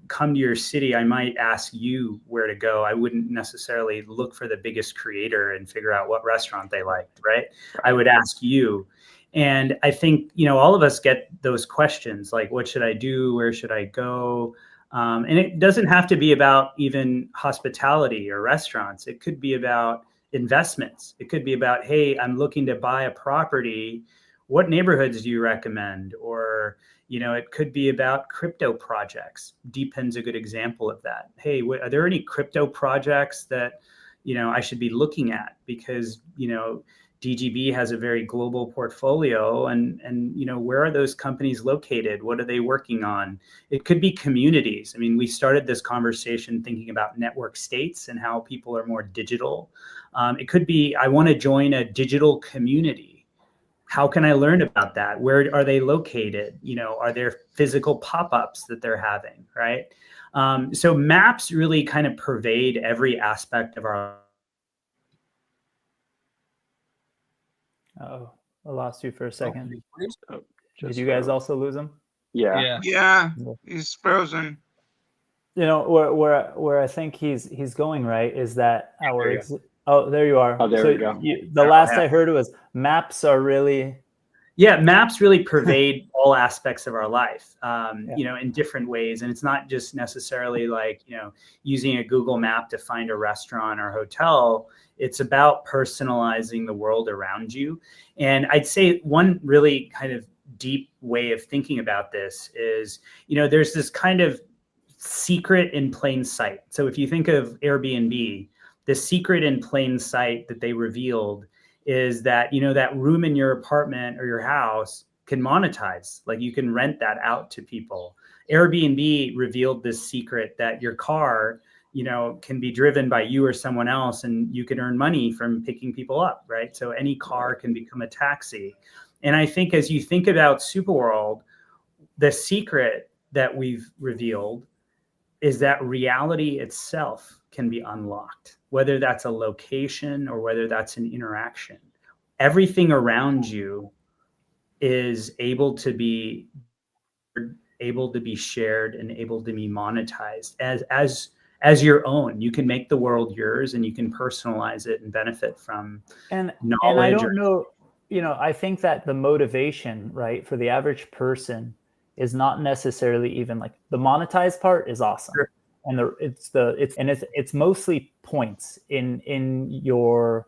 come to your city, I might ask you where to go. I wouldn't necessarily look for the biggest creator and figure out what restaurant they liked, right? I would ask you. And I think, all of us get those questions like, what should I do? Where should I go? And it doesn't have to be about even hospitality or restaurants. It could be about investments. It could be about, hey, I'm looking to buy a property. What neighborhoods do you recommend? Or, it could be about crypto projects. Deepen's a good example of that. Hey, are there any crypto projects that, I should be looking at? Because, DGB has a very global portfolio, and where are those companies located? What are they working on? It could be communities. I mean, we started this conversation thinking about network states and how people are more digital. It could be, I want to join a digital community. How can I learn about that? Where are they located? Are there physical pop-ups that they're having, right? So maps really kind of pervade every aspect of our. Oh, I lost you for a second. Oh, Did you guys also lose him? Yeah, he's frozen. Where I think he's going, right, is that our there you are. Oh, there so we go. The last I heard was maps are really. Yeah, maps really pervade all aspects of our life, in different ways. And it's not just necessarily like, using a Google map to find a restaurant or hotel. It's about personalizing the world around you. And I'd say one really kind of deep way of thinking about this is, there's this kind of secret in plain sight. So if you think of Airbnb, the secret in plain sight that they revealed is that, that room in your apartment or your house can monetize. Like you can rent that out to people. Airbnb revealed this secret that your car, can be driven by you or someone else, and you can earn money from picking people up, right? So any car can become a taxi. And I think as you think about SuperWorld, the secret that we've revealed is that reality itself can be unlocked, whether that's a location or whether that's an interaction. Everything around you is able to be shared and able to be monetized as your own. You can make the world yours, and you can personalize it and benefit from knowledge. And I don't know, I think that the motivation, right, for the average person is not necessarily even like the monetized part is awesome. Sure. And it's mostly points in your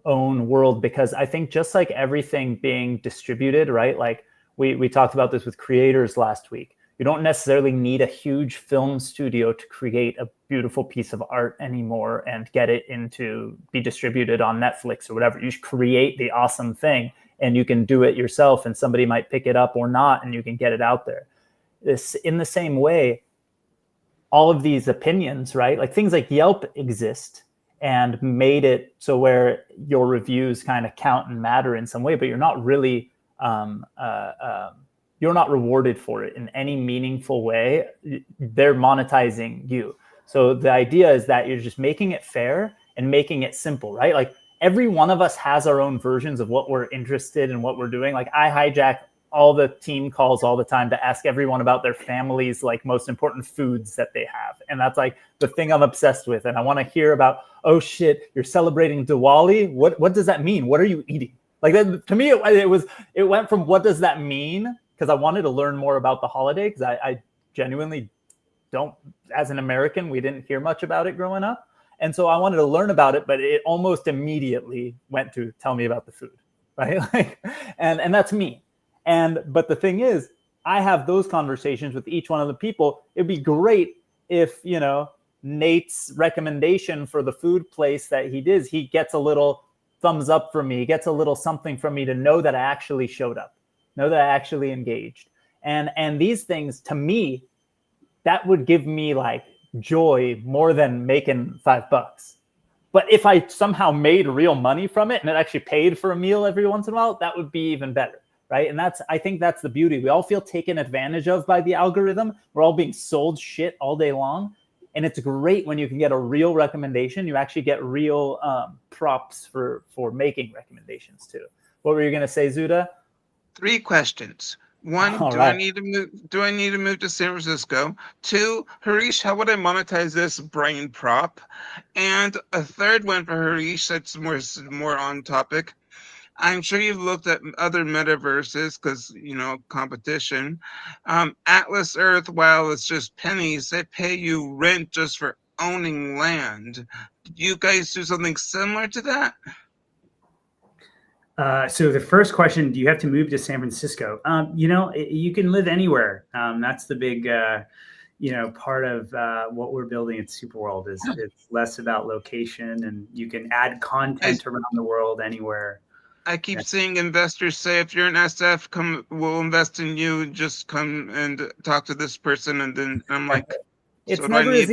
own world, because I think just like everything being distributed, right? Like we talked about this with creators last week. You don't necessarily need a huge film studio to create a beautiful piece of art anymore and get it be distributed on Netflix or whatever. You create the awesome thing, and you can do it yourself, and somebody might pick it up or not, and you can get it out there. This, in the same way, all of these opinions, right? Like things like Yelp exist and made it so where your reviews kind of count and matter in some way, but you're not really, you're not rewarded for it in any meaningful way. They're monetizing you. So the idea is that you're just making it fair and making it simple, right? Like every one of us has our own versions of what we're interested in, what we're doing. Like I hijack all the team calls all the time to ask everyone about their family's like most important foods that they have. And that's like the thing I'm obsessed with. And I want to hear about, oh shit, you're celebrating Diwali. What does that mean? What are you eating? Like that, to me, it went from what does that mean? Because I wanted to learn more about the holiday, because I genuinely don't, as an American, we didn't hear much about it growing up. And so I wanted to learn about it, but it almost immediately went to tell me about the food, right? Like, and that's me. But the thing is, I have those conversations with each one of the people. It'd be great if, Nate's recommendation for the food place that he gets a little thumbs up from me, gets a little something from me to know that I actually showed up, know that I actually engaged. And these things, to me, that would give me like joy more than making $5. But if I somehow made real money from it and it actually paid for a meal every once in a while, that would be even better, right? And I think that's the beauty. We all feel taken advantage of by the algorithm. We're all being sold shit all day long. And it's great when you can get a real recommendation. You actually get real props for making recommendations too. What were you going to say, Zuda? 3 questions. 1, I need to move? Do I need to move to San Francisco? 2, Harish, how would I monetize this brain prop? And a third one for Harish that's more on topic. I'm sure you've looked at other metaverses because, competition. Atlas Earth, while it's just pennies, they pay you rent just for owning land. Did you guys do something similar to that? So the first question, do you have to move to San Francisco? You can live anywhere. That's the big, part of what we're building at SuperWorld is it's less about location, and you can add content around the world anywhere. I keep seeing investors say, if you're an SF, we'll invest in you. Just come and talk to this person. And then I'm like, it's never as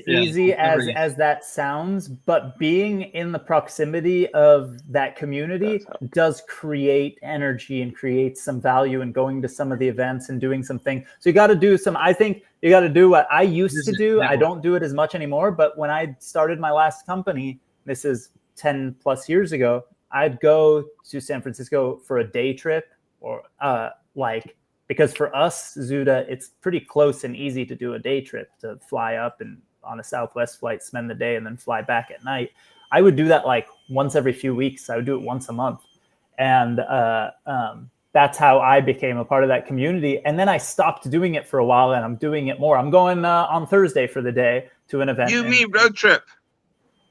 easy as that sounds, but being in the proximity of that community does create energy and create some value in going to some of the events and doing something. So you got to do I think you got to do what I used to do. I don't do it as much anymore, but when I started my last company, this is 10 plus years ago, I'd go to San Francisco for a day trip or because for us, Zuda, it's pretty close and easy to do a day trip, to fly up and on a Southwest flight, spend the day and then fly back at night. I would do that like once every few weeks. I would do it once a month. And that's how I became a part of that community. And then I stopped doing it for a while and I'm doing it more. I'm going on Thursday for the day to an event. Road trip.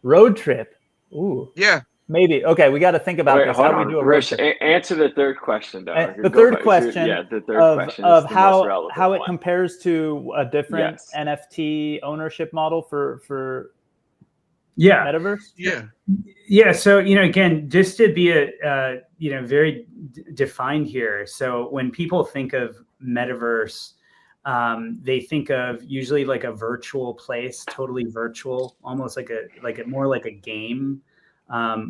Road trip? Ooh. Yeah. Maybe. Okay, we got to think about this. How do we do a Rich, answer the third question, though. The third question of how it compares to a different NFT ownership model for metaverse. Yeah. So again, just to be very defined here. So when people think of metaverse, they think of usually like a virtual place, totally virtual, almost more like a game.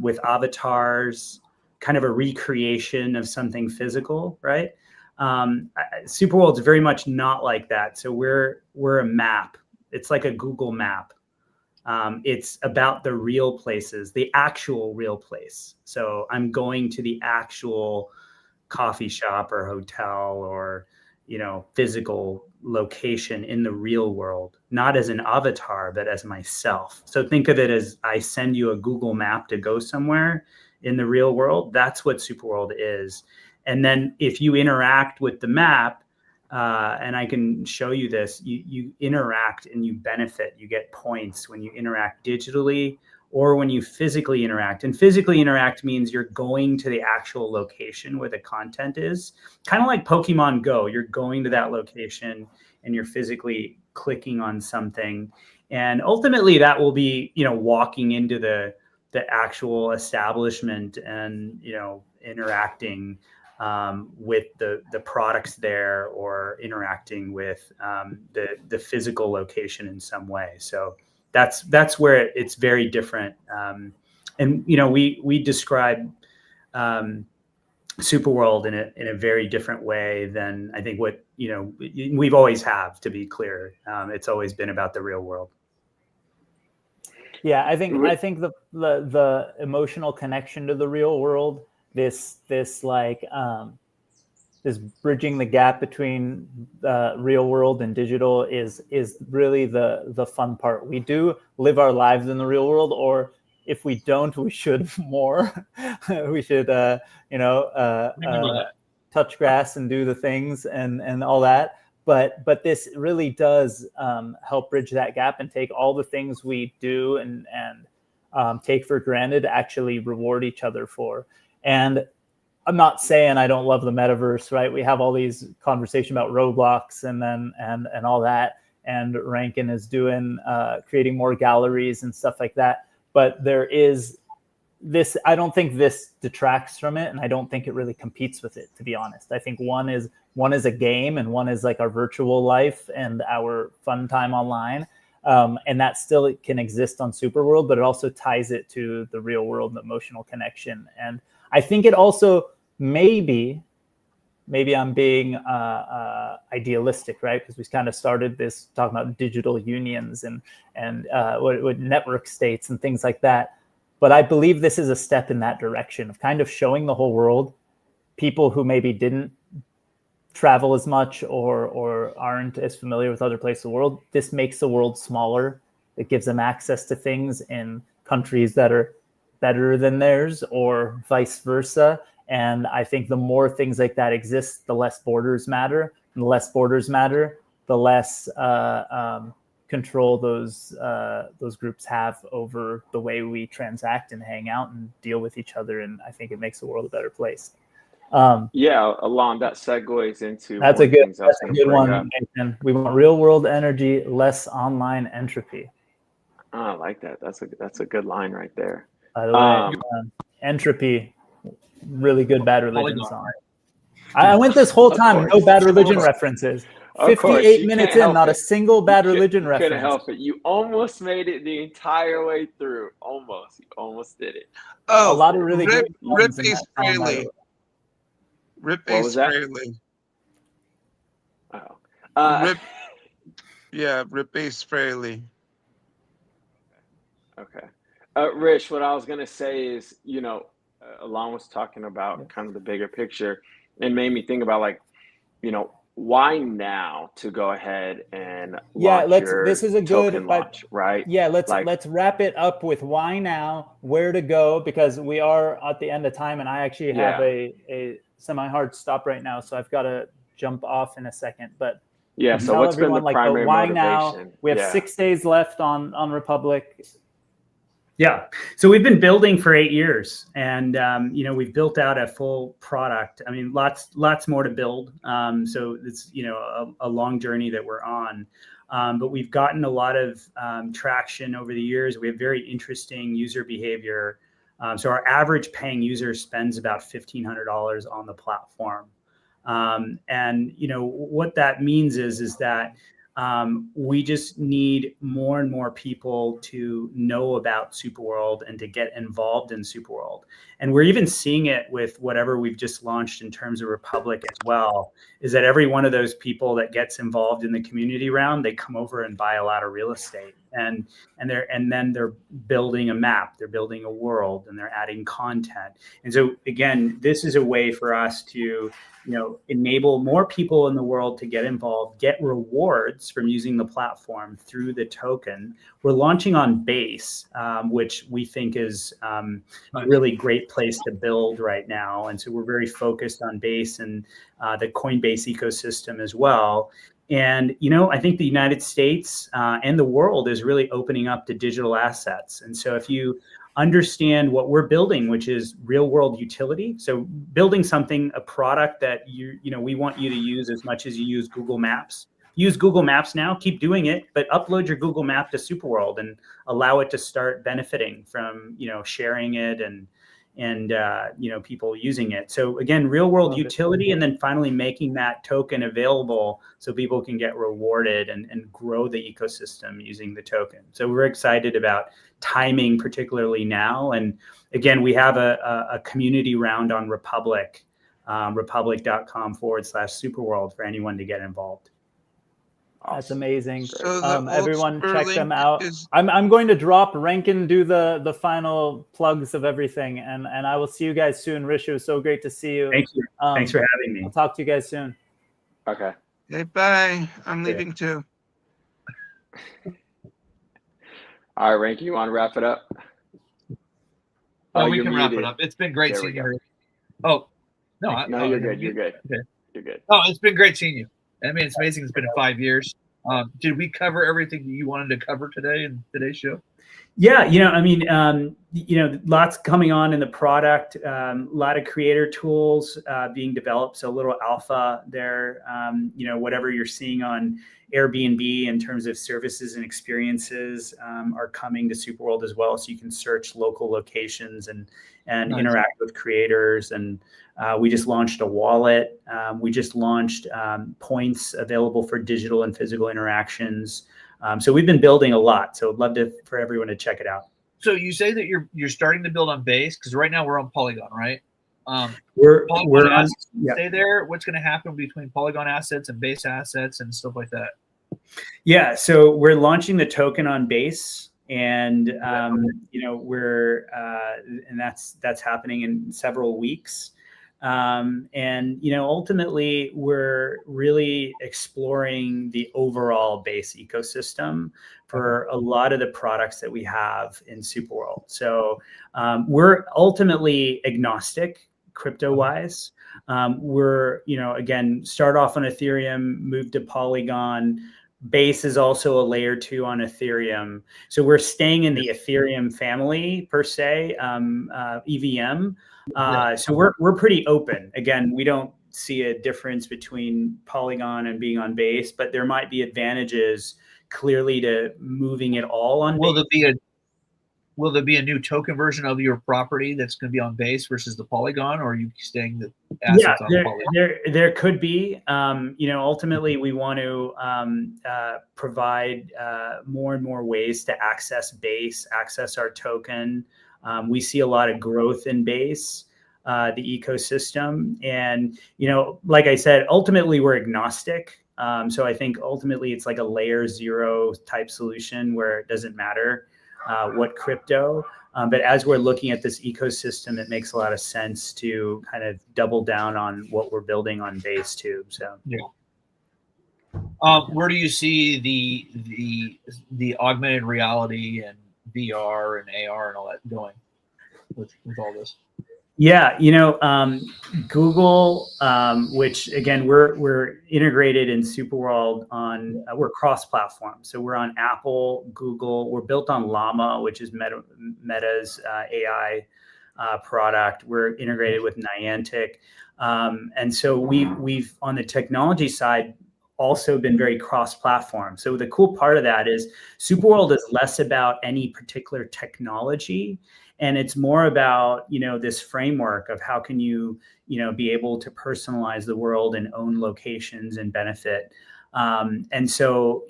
With avatars, kind of a recreation of something physical, right? SuperWorld's very much not like that. So we're a map. It's like a Google map. It's about the real places, the actual real place. So I'm going to the actual coffee shop or hotel or physical location in the real world, not as an avatar, but as myself. So think of it as I send you a Google map to go somewhere in the real world. That's what SuperWorld is. And then if you interact with the map, and I can show you this, you interact and you benefit. You get points when you interact digitally or when you physically interact. And physically interact means you're going to the actual location where the content is. Kind of like Pokemon Go, you're going to that location and you're physically clicking on something. And ultimately that will be, walking into the actual establishment and, interacting with the products there or interacting with the physical location in some way. So that's where it's very different. And we describe SuperWorld in a very different way than I think what we've always have. To be clear, it's always been about the real world. Yeah, I think the emotional connection to the real world, this bridging the gap between real world and digital is really the fun part. We do live our lives in the real world, or if we don't, we should more. We should touch grass and do the things and all that. But this really does help bridge that gap and take all the things we do and take for granted, actually reward each other for. And I'm not saying I don't love the metaverse, right? We have all these conversations about Roblox and all that, and Rankin is doing creating more galleries and stuff like that. But there is I don't think this detracts from it, and I don't think it really competes with it, to be honest. I think one is a game, and one is like our virtual life and our fun time online. And that still can exist on SuperWorld, but it also ties it to the real world and emotional connection. And I think it also maybe I'm being idealistic, right? Because we kind of started this talking about digital unions and what network states and things like that. But I believe this is a step in that direction of kind of showing the whole world, people who maybe didn't travel as much or aren't as familiar with other places in the world. This makes the world smaller. It gives them access to things in countries that are better than theirs or vice versa. And I think the more things like that exist, the less borders matter. And the less borders matter, the less control those groups have over the way we transact and hang out and deal with each other. And I think it makes the world a better place. Alon, that segues into that's a good one. Nathan. We want real world energy, less online entropy. Oh, I like that. That's a good line right there. By the way, entropy, really good Bad Religion song. I went this whole time, no Bad Religion references. 58 minutes in, not a single Bad Religion reference. Couldn't help it. You almost made it the entire way through. Almost. You almost did it. Oh, a lot of really good Rip Ace Frehley. Rip Ace Frehley. Oh. Rip Ace Frehley. Okay. Rich, what I was going to say is, Alon was talking about kind of the bigger picture and made me think about, like, why now to go ahead and this is a good launch, right? Yeah, let's wrap it up with why now, where to go, because we are at the end of time, and I actually have a semi-hard stop right now, so I've got to jump off in a second. But so what's been the primary why motivation? Now? We have 6 days left on Republic. Yeah. So we've been building for 8 years, and we've built out a full product. I mean, lots more to build. So it's a long journey that we're on, but we've gotten a lot of traction over the years. We have very interesting user behavior. So our average paying user spends about $1,500 on the platform, and what that means is that we just need more and more people to know about SuperWorld and to get involved in SuperWorld. And we're even seeing it with whatever we've just launched in terms of Republic as well, is that every one of those people that gets involved in the community round, they come over and buy a lot of real estate. And then they're building a map, they're building a world, and they're adding content. And so again, this is a way for us to enable more people in the world to get involved, get rewards from using the platform through the token. We're launching on Base, which we think is a really great place to build right now. And so we're very focused on Base and the Coinbase ecosystem as well. And, I think the United States and the world is really opening up to digital assets. And so if you understand what we're building, which is real world utility. So building a product that we want you to use as much as you use Google Maps. Use Google Maps now, keep doing it, but upload your Google Map to SuperWorld and allow it to start benefiting from, sharing it and people using it. So again, real world utility, and then finally making that token available so people can get rewarded and grow the ecosystem using the token. So we're excited about timing, particularly now. And again, we have a community round on Republic, republic.com/SuperWorld for anyone to get involved. That's amazing. So everyone check them out. I'm going to drop. Rankin do the final plugs of everything, and I will see you guys soon. Rish, it was so great to see you. Thank you. Thanks for having me. I'll talk to you guys soon. Okay. Okay, bye. I'm leaving too. All right, Rankin, you want to wrap it up? Oh, we can wrap it up. It's been great seeing you. Oh, no. No, you're good. You're good. Okay. You're good. Oh, it's been great seeing you. I mean, it's amazing. It's been 5 years. Did we cover everything you wanted to cover today in today's show? Yeah, I mean, lots coming on in the product, a lot of creator tools being developed. So a little alpha there, whatever you're seeing on Airbnb in terms of services and experiences are coming to SuperWorld as well. So you can search local locations and nice. Interact with creators. And we just launched a wallet. We just launched points available for digital and physical interactions. So we've been building a lot. So I'd love for everyone to check it out. So you say that you're starting to build on Base, because right now we're on Polygon, right? We're on. Stay there. What's going to happen between Polygon assets and Base assets and stuff like that? Yeah. So we're launching the token on Base, and and that's happening in several weeks. Ultimately, we're really exploring the overall Base ecosystem for a lot of the products that we have in SuperWorld. So we're ultimately agnostic crypto-wise. We're, again, start off on Ethereum, move to Polygon. Base is also a layer 2 on Ethereum. So we're staying in the Ethereum family per se, EVM. So we're pretty open. Again, we don't see a difference between Polygon and being on Base, but there might be advantages clearly to moving it all on Base. Will there be a new token version of your property that's going to be on Base versus the Polygon, or are you staying the assets on Polygon? There could be. Ultimately, we want to provide more and more ways to access Base, access our token. We see a lot of growth in Base, the ecosystem. And, like I said, ultimately, we're agnostic. So I think ultimately it's like a layer 0 type solution where it doesn't matter what crypto. But as we're looking at this ecosystem, it makes a lot of sense to kind of double down on what we're building on Base too. So yeah. Where do you see the augmented reality and VR and AR and all that going with all this? Yeah, Google, which again we're integrated in SuperWorld on, we're cross-platform. So we're on Apple, Google. We're built on Llama, which is Meta's AI product. We're integrated with Niantic, and so we've on the technology side also been very cross-platform. So the cool part of that is SuperWorld is less about any particular technology. And it's more about, this framework of how can you, be able to personalize the world and own locations and benefit. And so,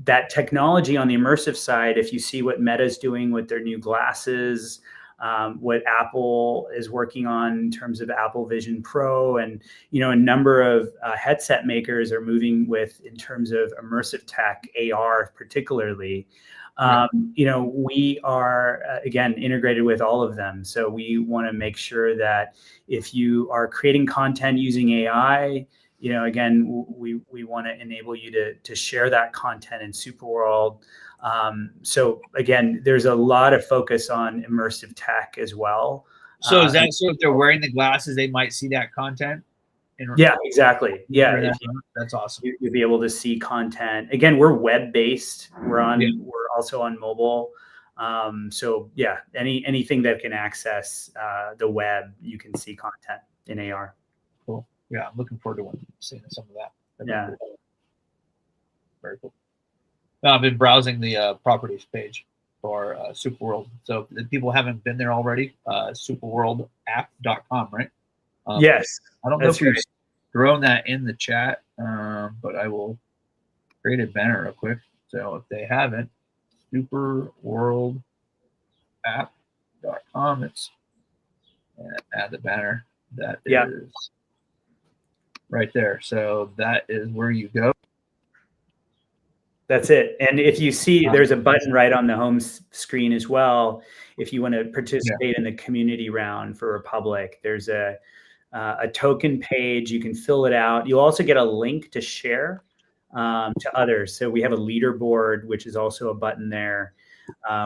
that technology on the immersive side, if you see what Meta's doing with their new glasses, what Apple is working on in terms of Apple Vision Pro, and, a number of headset makers are moving with in terms of immersive tech, AR particularly. We are, again, integrated with all of them. So we want to make sure that if you are creating content using AI, again, we want to enable you to share that content in SuperWorld. So again, there's a lot of focus on immersive tech as well. So is that so if they're wearing the glasses, they might see that content? Yeah, exactly. Yeah, that's awesome. You'll be able to see content. Again, we're web-based. We're also on mobile. So yeah, anything that can access the web, you can see content in AR. Cool. Yeah, I'm looking forward to seeing some of that. That'd cool. Very cool. I've been browsing the properties page for SuperWorld. So if people haven't been there already, superworldapp.com, right? Yes. I don't know if we've thrown that in the chat, but I will create a banner real quick. So if they haven't, superworldapp.com, it's add the banner. That is right there. So that is where you go. That's it. And if you see, there's a button right on the home screen as well. If you want to participate in the community round for Republic, there's a token page. You can fill it out. You'll also get a link to share to others. So we have a leaderboard, which is also a button there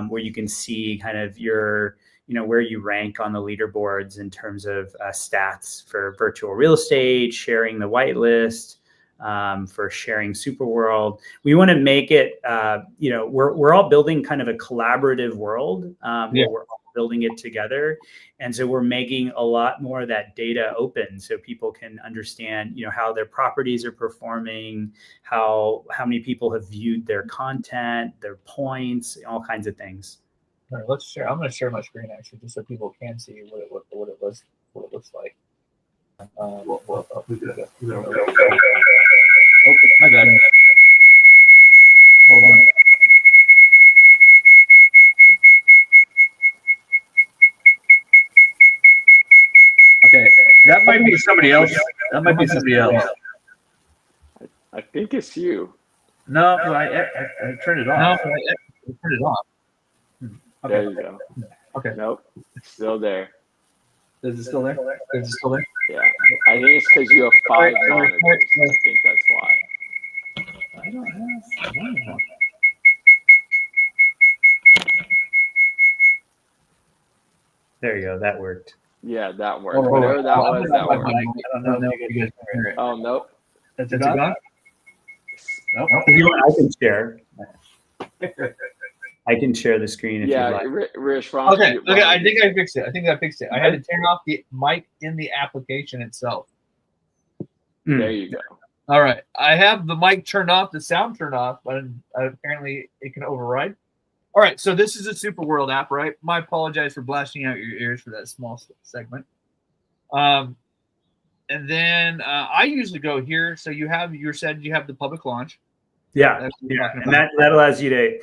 where you can see kind of your, where you rank on the leaderboards in terms of stats for virtual real estate, sharing the whitelist, for sharing SuperWorld. We want to make it, we're all building kind of a collaborative world where we're all building it together. And so we're making a lot more of that data open so people can understand, how their properties are performing, how many people have viewed their content, their points, all kinds of things. All right, let's share. I'm going to share my screen actually, just so people can see what it looks like. Oh, my bad. Hold on. Okay, that might be somebody else. I think it's you. No, I turned it off. No, I turned it off. Okay. There you go. Okay. Nope. It's still there. Is it still there? Yeah. I think it's because you have 5 monitors. I think that's why. I don't have. There you go. That worked. Yeah, that worked. Whatever that was, that worked. I don't know if you guys can hear it. Oh, nope. Is it gone? Nope. I can share. I can share the screen if you like. Rish, okay. I think I fixed it. I had to turn off the mic in the application itself. There you go. All right. I have the mic turned off, the sound turned off, but apparently it can override. All right. So this is a SuperWorld app, right? I apologize for blasting out your ears for that small segment. And then I usually go here. So you said you have the public launch. Yeah. And that allows you to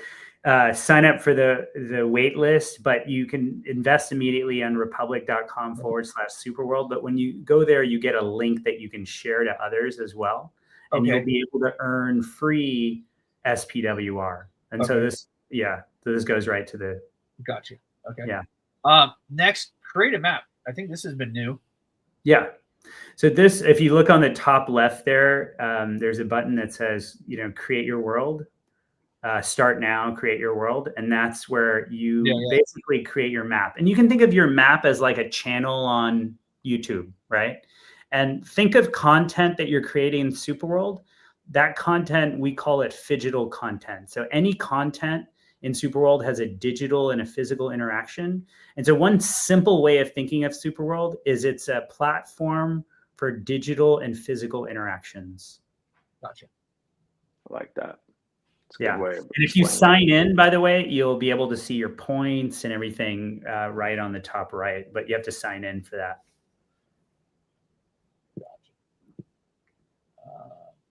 sign up for the wait list, but you can invest immediately on republic.com/SuperWorld. But when you go there, you get a link that you can share to others as well. And you'll be able to earn free SPWR. And so this goes right to the. Got you. Okay. Yeah. Next, create a map. I think this has been new. Yeah. So this, if you look on the top left there, there's a button that says, create your world. Start now, create your world. And that's where you basically create your map. And you can think of your map as like a channel on YouTube, right? And think of content that you're creating in SuperWorld. That content, we call it phygital content. So any content in SuperWorld has a digital and a physical interaction. And so one simple way of thinking of SuperWorld is it's a platform for digital and physical interactions. Gotcha. I like that. Yeah. And if you sign in, by the way, you'll be able to see your points and everything right on the top right, but you have to sign in for that.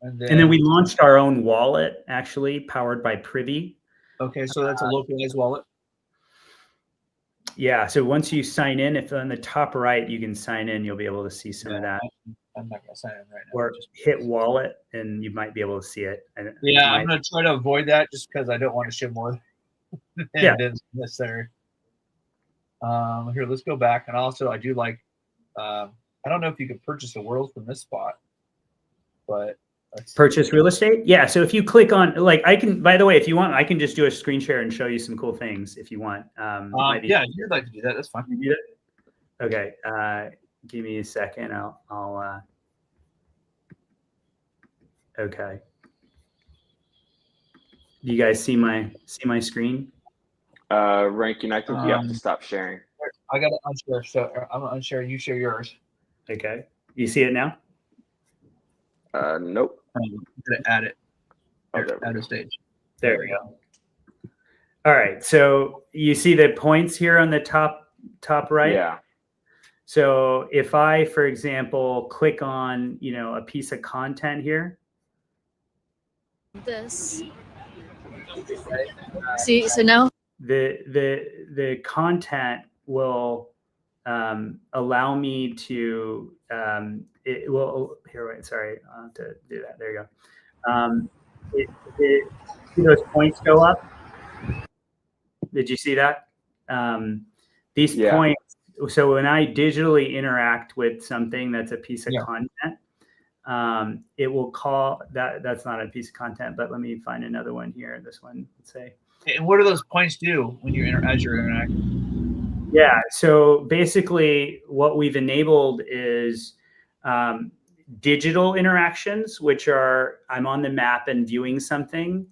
And then we launched our own wallet, actually, powered by Privy. Okay, so that's a localized wallet. Yeah, so once you sign in, if on the top right, you can sign in, you'll be able to see some of that. I'm not going to sign in right now. Or hit wallet, and you might be able to see it. And I'm going to try to avoid that just because I don't want to ship more than is necessary. Here, let's go back. And also, I do like, I don't know if you could purchase a world from this spot, but purchase real estate. Yeah. So if you click on, I can, by the way, if you want, I can just do a screen share and show you some cool things if you want. Yeah, you'd like to do that. That's fine. You do it? Okay. Give me a second. I'll okay. Do you guys see my screen? Rankin, I think you have to stop sharing. I got to unshare. So I'm going to unshare. You share yours. Okay. You see it now? Nope. I'm going to add it. Add a stage. There we go. All right. So you see the points here on the top right? Yeah. So if I, for example, click on, a piece of content here. This. See, so now the content will allow me to it will here. Wait, sorry, I'll have to do that. There you go. See those points go up. Did you see that? These points. So when I digitally interact with something that's a piece of content, it will call that. That's not a piece of content, but let me find another one here. This one, let's say. And what do those points do when you as you're interacting? Yeah. So basically, what we've enabled is digital interactions, which are I'm on the map and viewing something,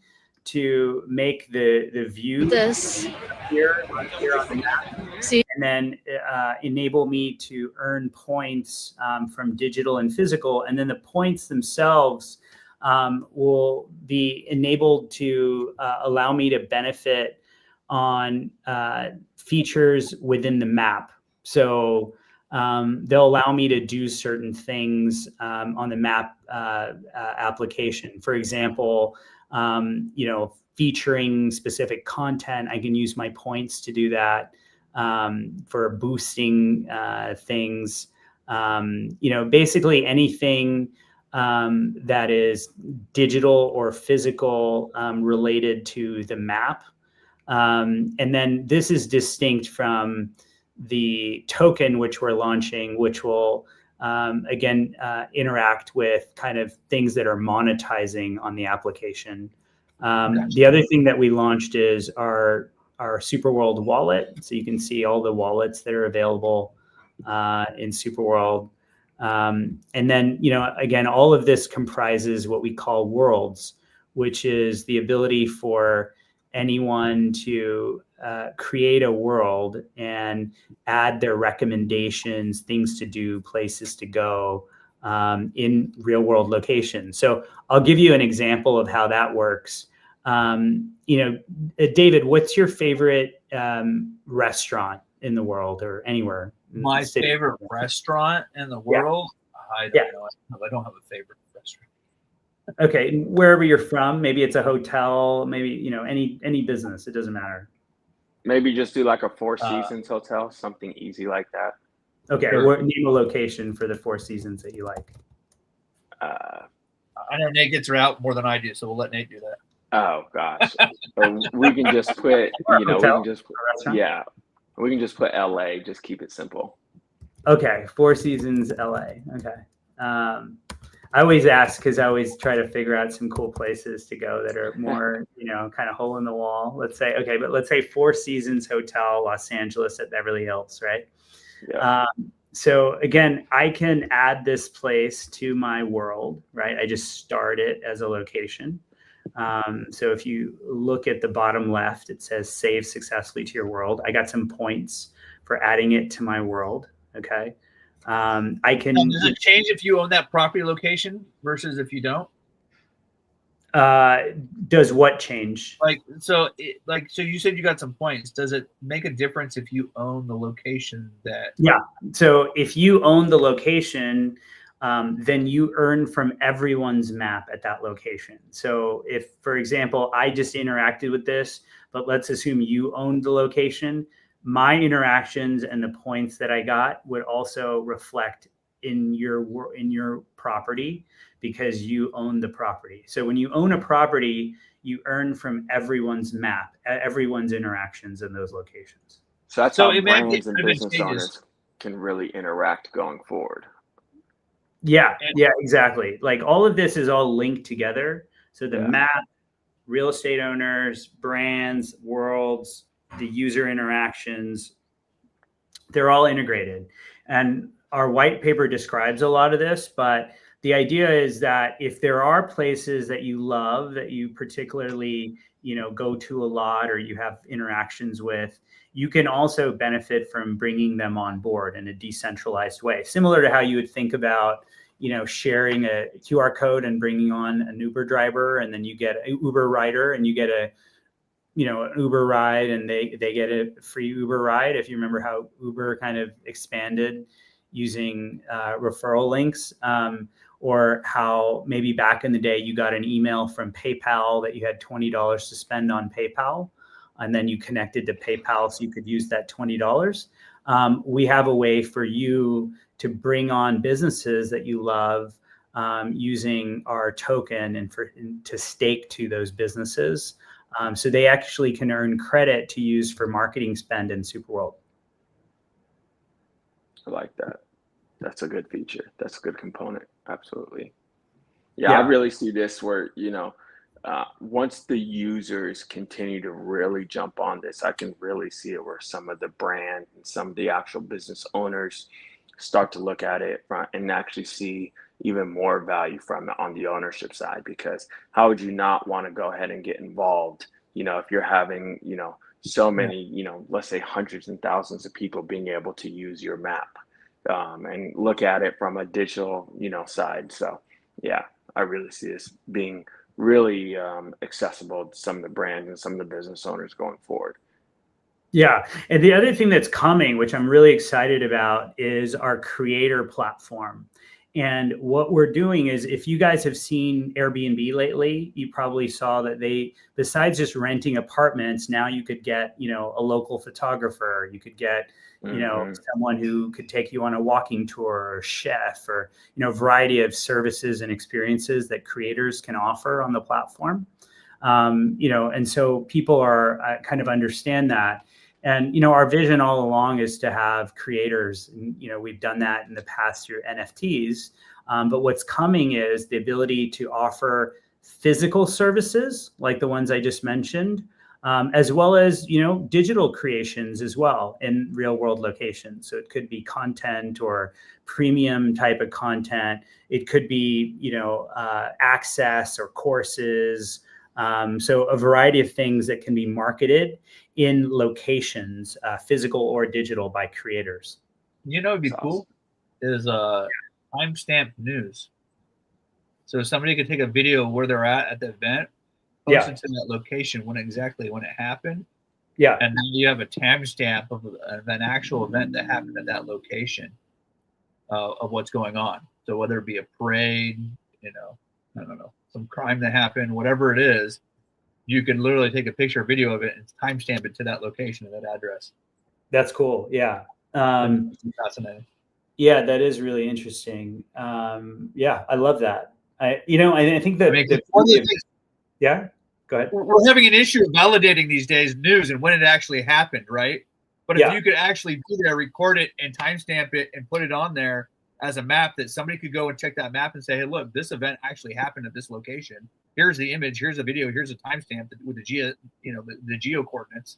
to make the view This. here on the map, See. and then enable me to earn points from digital and physical, and then the points themselves will be enabled to allow me to benefit on features within the map. So they'll allow me to do certain things on the map application. For example, featuring specific content, I can use my points to do that. For boosting things, basically anything that is digital or physical related to the map. And then this is distinct from the token which we're launching, which will again interact with kind of things that are monetizing on the application. The other thing that we launched is our SuperWorld wallet. So you can see all the wallets that are available in SuperWorld. And then, again, all of this comprises what we call worlds, which is the ability for anyone to create a world and add their recommendations, things to do, places to go in real world locations. So I'll give you an example of how that works. David, what's your favorite restaurant in the world or anywhere? My favorite restaurant in the world? Yeah. I don't know. I don't have a favorite restaurant. Okay, wherever you're from, maybe it's a hotel, maybe any business. It doesn't matter. Maybe just do like a Four Seasons hotel, something easy like that. Okay, Sure. Name a location for the Four Seasons that you like. I know Nate gets her out more than I do, so we'll let Nate do that. Oh gosh, we can just put we can just put LA. Just keep it simple. Okay, Four Seasons LA. Okay. I always ask because I always try to figure out some cool places to go that are more, kind of hole in the wall. Let's say Four Seasons Hotel, Los Angeles at Beverly Hills, right? Yeah. So again, I can add this place to my world, right? I just start it as a location. So if you look at the bottom left, it says save successfully to your world. I got some points for adding it to my world. Okay. I can. Does it change if you own that property location versus if you don't? Does what change? So you said you got some points. Does it make a difference if you own the location that? Yeah. So if you own the location, then you earn from everyone's map at that location. So if, for example, I just interacted with this, but let's assume you owned the location, my interactions and the points that I got would also reflect in your property because you own the property. So when you own a property, you earn from everyone's map, everyone's interactions in those locations. So that's how brands and business owners can really interact going forward. Yeah, exactly. Like all of this is all linked together. So the map, real estate owners, brands, worlds, the user interactions, they're all integrated. And our white paper describes a lot of this, but the idea is that if there are places that you love, that you particularly, go to a lot or you have interactions with, you can also benefit from bringing them on board in a decentralized way, similar to how you would think about, sharing a QR code and bringing on an Uber driver, and then you get an Uber rider and you get an Uber ride and they get a free Uber ride. If you remember how Uber kind of expanded using referral links, or how maybe back in the day you got an email from PayPal that you had $20 to spend on PayPal, and then you connected to PayPal so you could use that $20. We have a way for you to bring on businesses that you love using our token and to stake to those businesses. So they actually can earn credit to use for marketing spend in SuperWorld. I like that. That's a good feature. That's a good component. Absolutely. Yeah. I really see this where, once the users continue to really jump on this, I can really see it where some of the brand and some of the actual business owners start to look at it and actually see, even more value from it on the ownership side, because how would you not want to go ahead and get involved, if you're having, so many, let's say hundreds and thousands of people being able to use your map, and look at it from a digital, side. So yeah, I really see this being really accessible to some of the brands and some of the business owners going forward. Yeah. And the other thing that's coming, which I'm really excited about, is our creator platform. And what we're doing is, if you guys have seen Airbnb lately, you probably saw that they, besides just renting apartments, now you could get, a local photographer, you could get, someone who could take you on a walking tour, or chef, or, a variety of services and experiences that creators can offer on the platform. And so people are kind of understand that. And, our vision all along is to have creators, and, we've done that in the past through NFTs. But what's coming is the ability to offer physical services like the ones I just mentioned, as well as, digital creations as well in real world locations. So it could be content or premium type of content. It could be, access or courses. So a variety of things that can be marketed in locations, physical or digital, by creators. It'd be cool is timestamp news. So somebody could take a video of where they're at the event, post it to that location when it happened. Yeah. And then you have a timestamp of an actual event that happened at that location, of what's going on. So whether it be a parade, I don't know, some crime that happened, whatever it is, you can literally take a picture or video of it and timestamp it to that location and that address. That's cool. Yeah. Fascinating. Yeah, that is really interesting. Yeah, I love that. I think that yeah, go ahead. We're having an issue of validating these days news and when it actually happened, right? But if you could actually be there, record it and timestamp it and put it on there as a map, that somebody could go and check that map and say, hey, look, this event actually happened at this location. Here's the image, here's a video, here's a timestamp with the geo coordinates.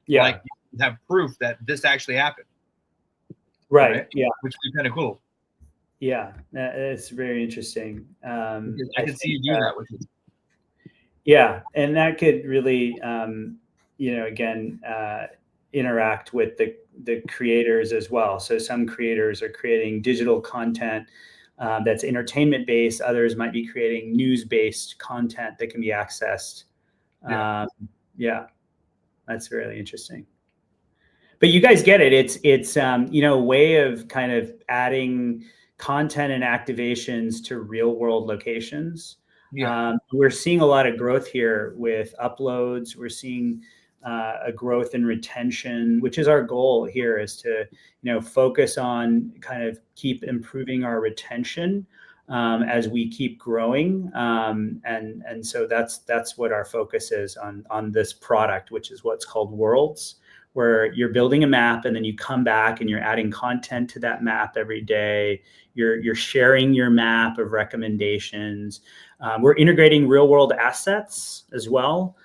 Yeah. Like, you have proof that this actually happened. Right. Yeah. Which would be kind of cool. Yeah. It's very interesting. I can see you do that with it. Yeah. And that could really, interact with the creators as well. So some creators are creating digital content that's entertainment based. Others might be creating news based content that can be accessed. Yeah, that's really interesting. But you guys get it. It's a way of kind of adding content and activations to real world locations. Yeah. We're seeing a lot of growth here with uploads. We're seeing a growth in retention, which is our goal here, is to, focus on kind of keep improving our retention as we keep growing. And so that's what our focus is on this product, which is what's called Worlds, where you're building a map and then you come back and you're adding content to that map every day. You're sharing your map of recommendations. We're integrating real world assets as well.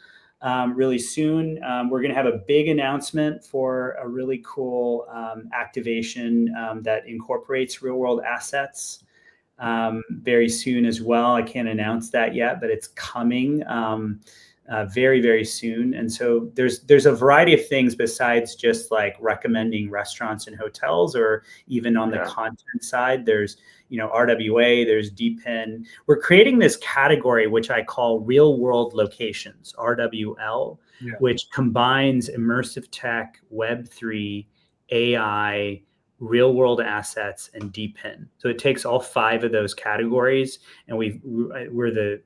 Really soon, we're going to have a big announcement for a really cool activation that incorporates real world assets very soon as well. I can't announce that yet, but it's coming very, very soon. And so there's a variety of things besides just like recommending restaurants and hotels, or even on the content side. There's RWA, there's DPIN. We're creating this category, which I call real world locations, RWL, which combines immersive tech, Web3, AI, real world assets, and DPIN. So it takes all 5 of those categories, and we're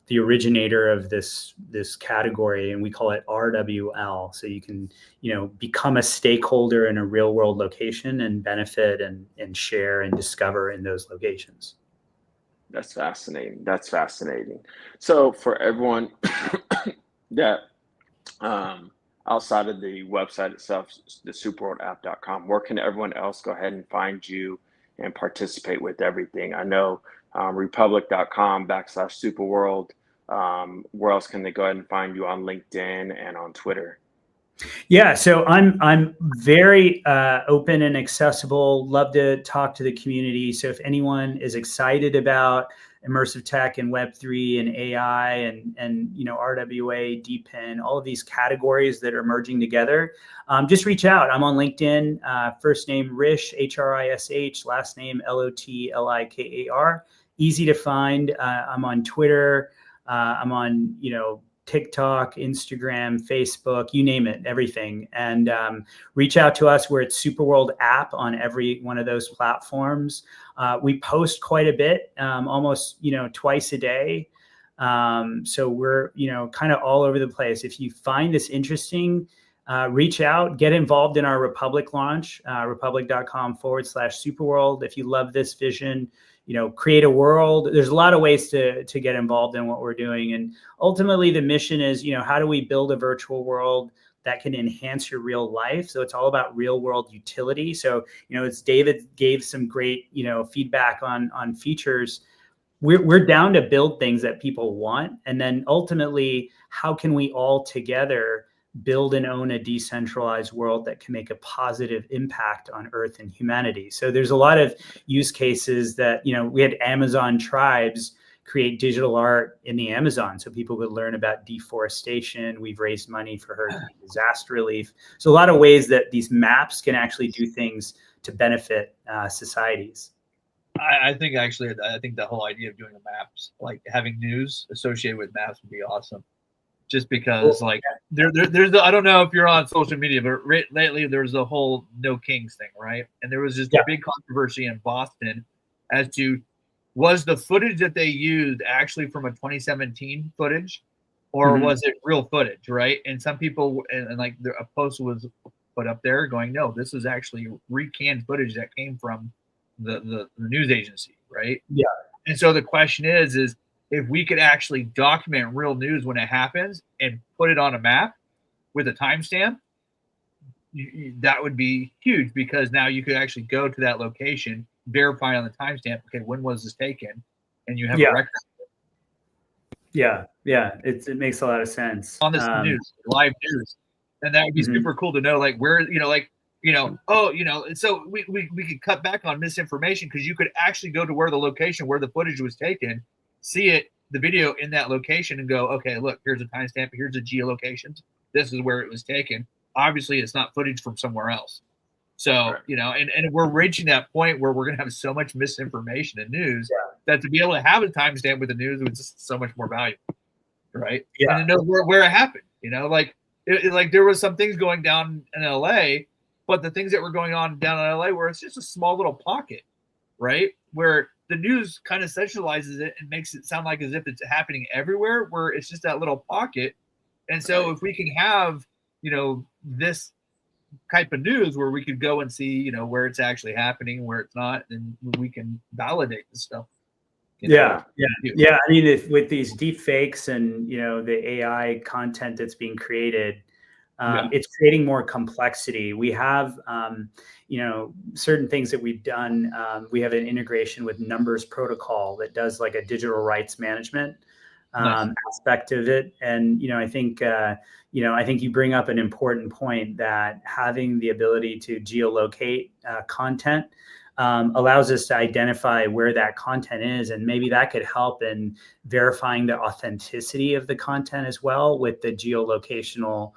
the originator of this category, and we call it RWL. So you can, become a stakeholder in a real world location and benefit and share and discover in those locations. That's fascinating. So for everyone that outside of the website itself, the superworldapp.com, where can everyone else go ahead and find you and participate with everything? I know republic.com/superworld. Where else can they go ahead and find you on LinkedIn and on Twitter? Yeah, so I'm very open and accessible. Love to talk to the community. So if anyone is excited about immersive tech and Web3 and AI and RWA, DeepIn, all of these categories that are merging together, just reach out. I'm on LinkedIn. First name Rish, H-R-I-S-H, last name L-O-T-L-I-K-A-R. Easy to find. I'm on Twitter. I'm on TikTok, Instagram, Facebook, you name it, everything. And reach out to us. We're at SuperWorld app on every one of those platforms. We post quite a bit, almost twice a day. So we're kind of all over the place. If you find this interesting, reach out, get involved in our Republic launch, republic.com/SuperWorld. If you love this vision, create a world. There's a lot of ways to get involved in what we're doing. And ultimately the mission is, how do we build a virtual world that can enhance your real life? So it's all about real world utility. So, as David gave some great, feedback on features, we're down to build things that people want. And then ultimately, how can we all together build and own a decentralized world that can make a positive impact on Earth and humanity? So there's a lot of use cases that, we had Amazon tribes create digital art in the Amazon so people could learn about deforestation. We've raised money for hurricane disaster relief. So a lot of ways that these maps can actually do things to benefit societies. I think the whole idea of doing the maps, like having news associated with maps, would be awesome. Just because, there's I don't know if you're on social media, but lately there's the whole no kings thing, right? And there was just a big controversy in Boston as to was the footage that they used actually from a 2017 footage, or was it real footage, right? And some people and a post was put up there going, no, this is actually recanned footage that came from the news agency, right? Yeah. And so the question is if we could actually document real news when it happens and put it on a map with a timestamp, that would be huge, because now you could actually go to that location, verify on the timestamp, okay, when was this taken? And you have a record. Yeah. It makes a lot of sense. On this news, live news. And that would be super cool to know, where, so we could cut back on misinformation, because you could actually go to where the location where the footage was taken, see the video in that location, and go, okay, look, here's a timestamp, here's the geolocation, this is where it was taken. Obviously, it's not footage from somewhere else. So, and we're reaching that point where we're going to have so much misinformation in news that to be able to have a timestamp with the news was just so much more valuable, right? Yeah. And to know where it happened, there was some things going down in LA, but the things that were going on down in LA where it's just a small little pocket, right? Where the news kind of centralizes it and makes it sound like as if it's happening everywhere, where it's just that little pocket. And so if we can have, this type of news where we could go and see, where it's actually happening, where it's not, and we can validate this stuff. Yeah. I mean, with these deep fakes and, the AI content that's being created, it's creating more complexity. We have, certain things that we've done. We have an integration with Numbers Protocol that does like a digital rights management aspect of it. And, I think you bring up an important point, that having the ability to geolocate content allows us to identify where that content is. And maybe that could help in verifying the authenticity of the content as well, with the geolocational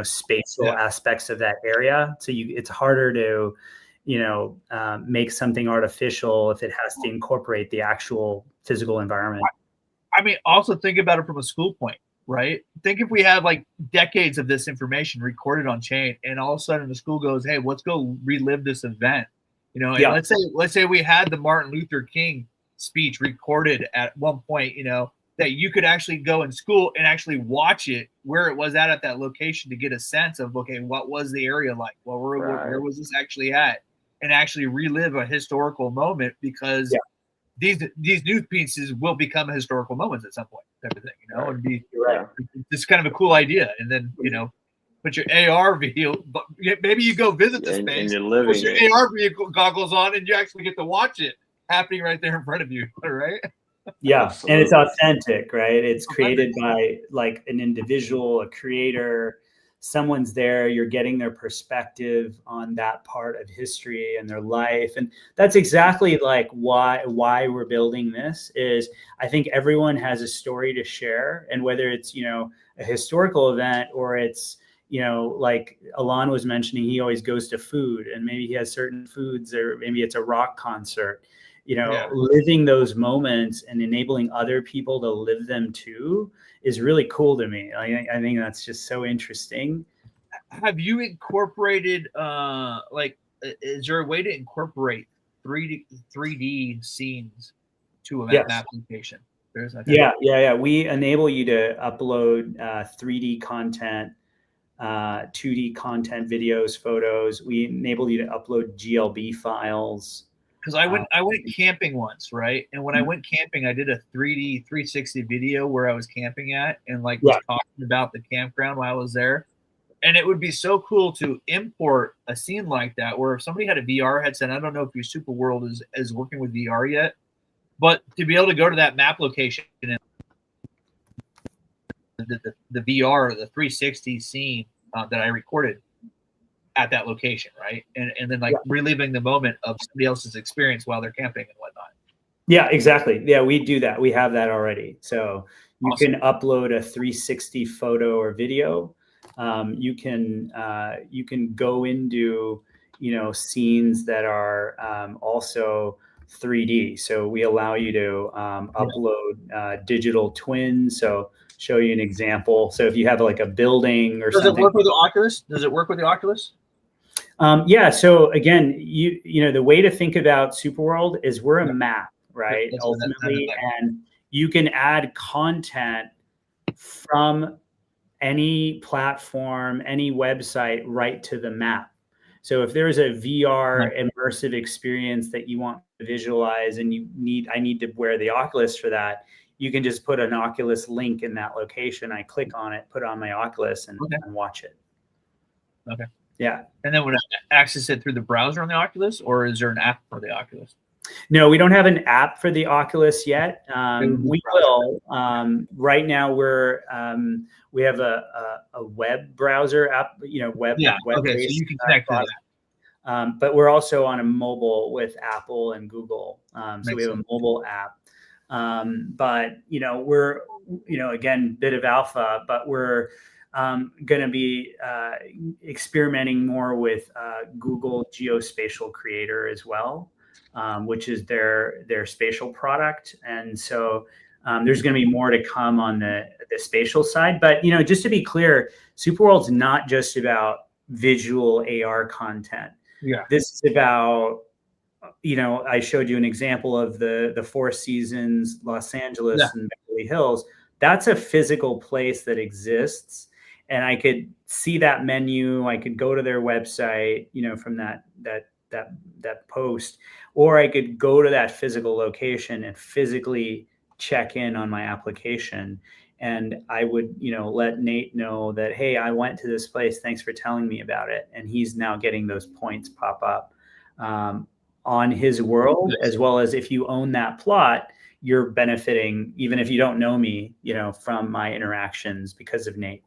spatial aspects of that area. So it's harder to, make something artificial if it has to incorporate the actual physical environment. I mean, also think about it from a school point, right? Think if we had decades of this information recorded on chain, and all of a sudden the school goes, hey, let's go relive this event. And let's say we had the Martin Luther King speech recorded at one point, that you could actually go in school and actually watch it where it was at that location to get a sense of, okay, what was the area like? Well, where was this actually at? And actually relive a historical moment, because these news pieces will become historical moments at some point, type of thing, and be it's kind of a cool idea. And then, put your AR video, but maybe you go visit the space, put your AR goggles on, and you actually get to watch it happening right there in front of you, right? Yeah. Absolutely. And it's authentic, right? It's created by an individual, a creator, someone's there, you're getting their perspective on that part of history and their life. And that's exactly like why we're building this. Is I think everyone has a story to share, and whether it's, you know, a historical event, or it's, you know, like Alon was mentioning, he always goes to food, and maybe he has certain foods, or maybe it's a rock concert, you know, living those moments and enabling other people to live them too is really cool to me. I think that's just so interesting. Have you incorporated, is there a way to incorporate 3D scenes to a map application? Yeah. We enable you to upload 3D content, 2D content, videos, photos. We enable you to upload GLB files. Because I went camping once, right? And when I went camping, I did a 3D 360 video where I was camping at, and like was talking about the campground while I was there. And it would be so cool to import a scene like that, where if somebody had a VR headset, I don't know if your SuperWorld is working with VR yet, but to be able to go to that map location and the VR, the 360 scene that I recorded at that location, right? And then like reliving the moment of somebody else's experience while they're camping and whatnot. Yeah, exactly. Yeah, we do that. We have that already. So you can upload a 360 photo or video. You can go into, you know, scenes that are also 3D. So we allow you to upload digital twins. So show you an example. So if you have like a building or something. Does it work with the Oculus? Does it work with the Oculus? Yeah. So again, you know, the way to think about SuperWorld is we're a map, right? Ultimately, and you can add content from any platform, any website, right to the map. So if there's a VR immersive experience that you want to visualize, and I need to wear the Oculus for that, you can just put an Oculus link in that location. I click on it, put it on my Oculus, and watch it. Okay. Yeah. And then would I access it through the browser on the Oculus, or is there an app for the Oculus? No, we don't have an app for the Oculus yet. We will. Right now, we have a web browser app. You know, web. Okay, so you can connect to that. But we're also on a mobile with Apple and Google. So we have a mobile app. But you know, we're, you know, again, bit of alpha, but we're going to be experimenting more with Google Geospatial Creator as well, which is their spatial product. And so there's going to be more to come on the spatial side. But, you know, just to be clear, SuperWorld's not just about visual AR content. Yeah. This is about, you know, I showed you an example of the Four Seasons Los Angeles and Beverly Hills. That's a physical place that exists. And I could see that menu. I could go to their website, you know, from that post, or I could go to that physical location and physically check in on my application. And I would, you know, let Nate know that, hey, I went to this place. Thanks for telling me about it. And he's now getting those points pop up on his world, as well as if you own that plot, you're benefiting, even if you don't know me, you know, from my interactions because of Nate.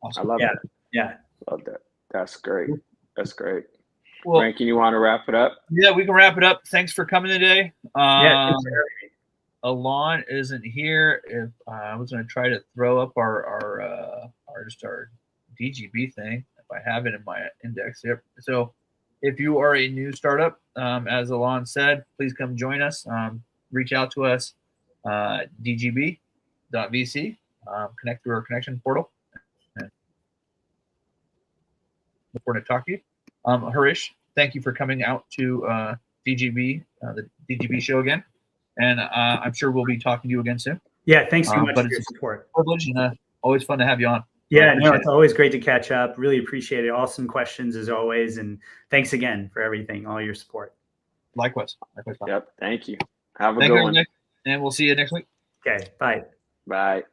Awesome. I love that. Yeah. Love that. That's great. That's great. Well, Rankin, you want to wrap it up? Yeah, we can wrap it up. Thanks for coming today. Thanks for having me. Alon isn't here. If I was going to try to throw up our DGB thing, if I have it in my index here. So if you are a new startup, as Alon said, please come join us. Reach out to us, dgb.vc, connect through our connection portal. Look forward to talk to you. Harish, thank you for coming out to DGB, the DGB show again. And I'm sure we'll be talking to you again soon. Yeah, thanks so much for your support. Privilege and always fun to have you on. Yeah, no, it's always great to catch up. Really appreciate it. Awesome questions as always. And thanks again for everything, all your support. Likewise. Yep, thank you. Have a good one. Nick, and we'll see you next week. Okay, bye. Bye.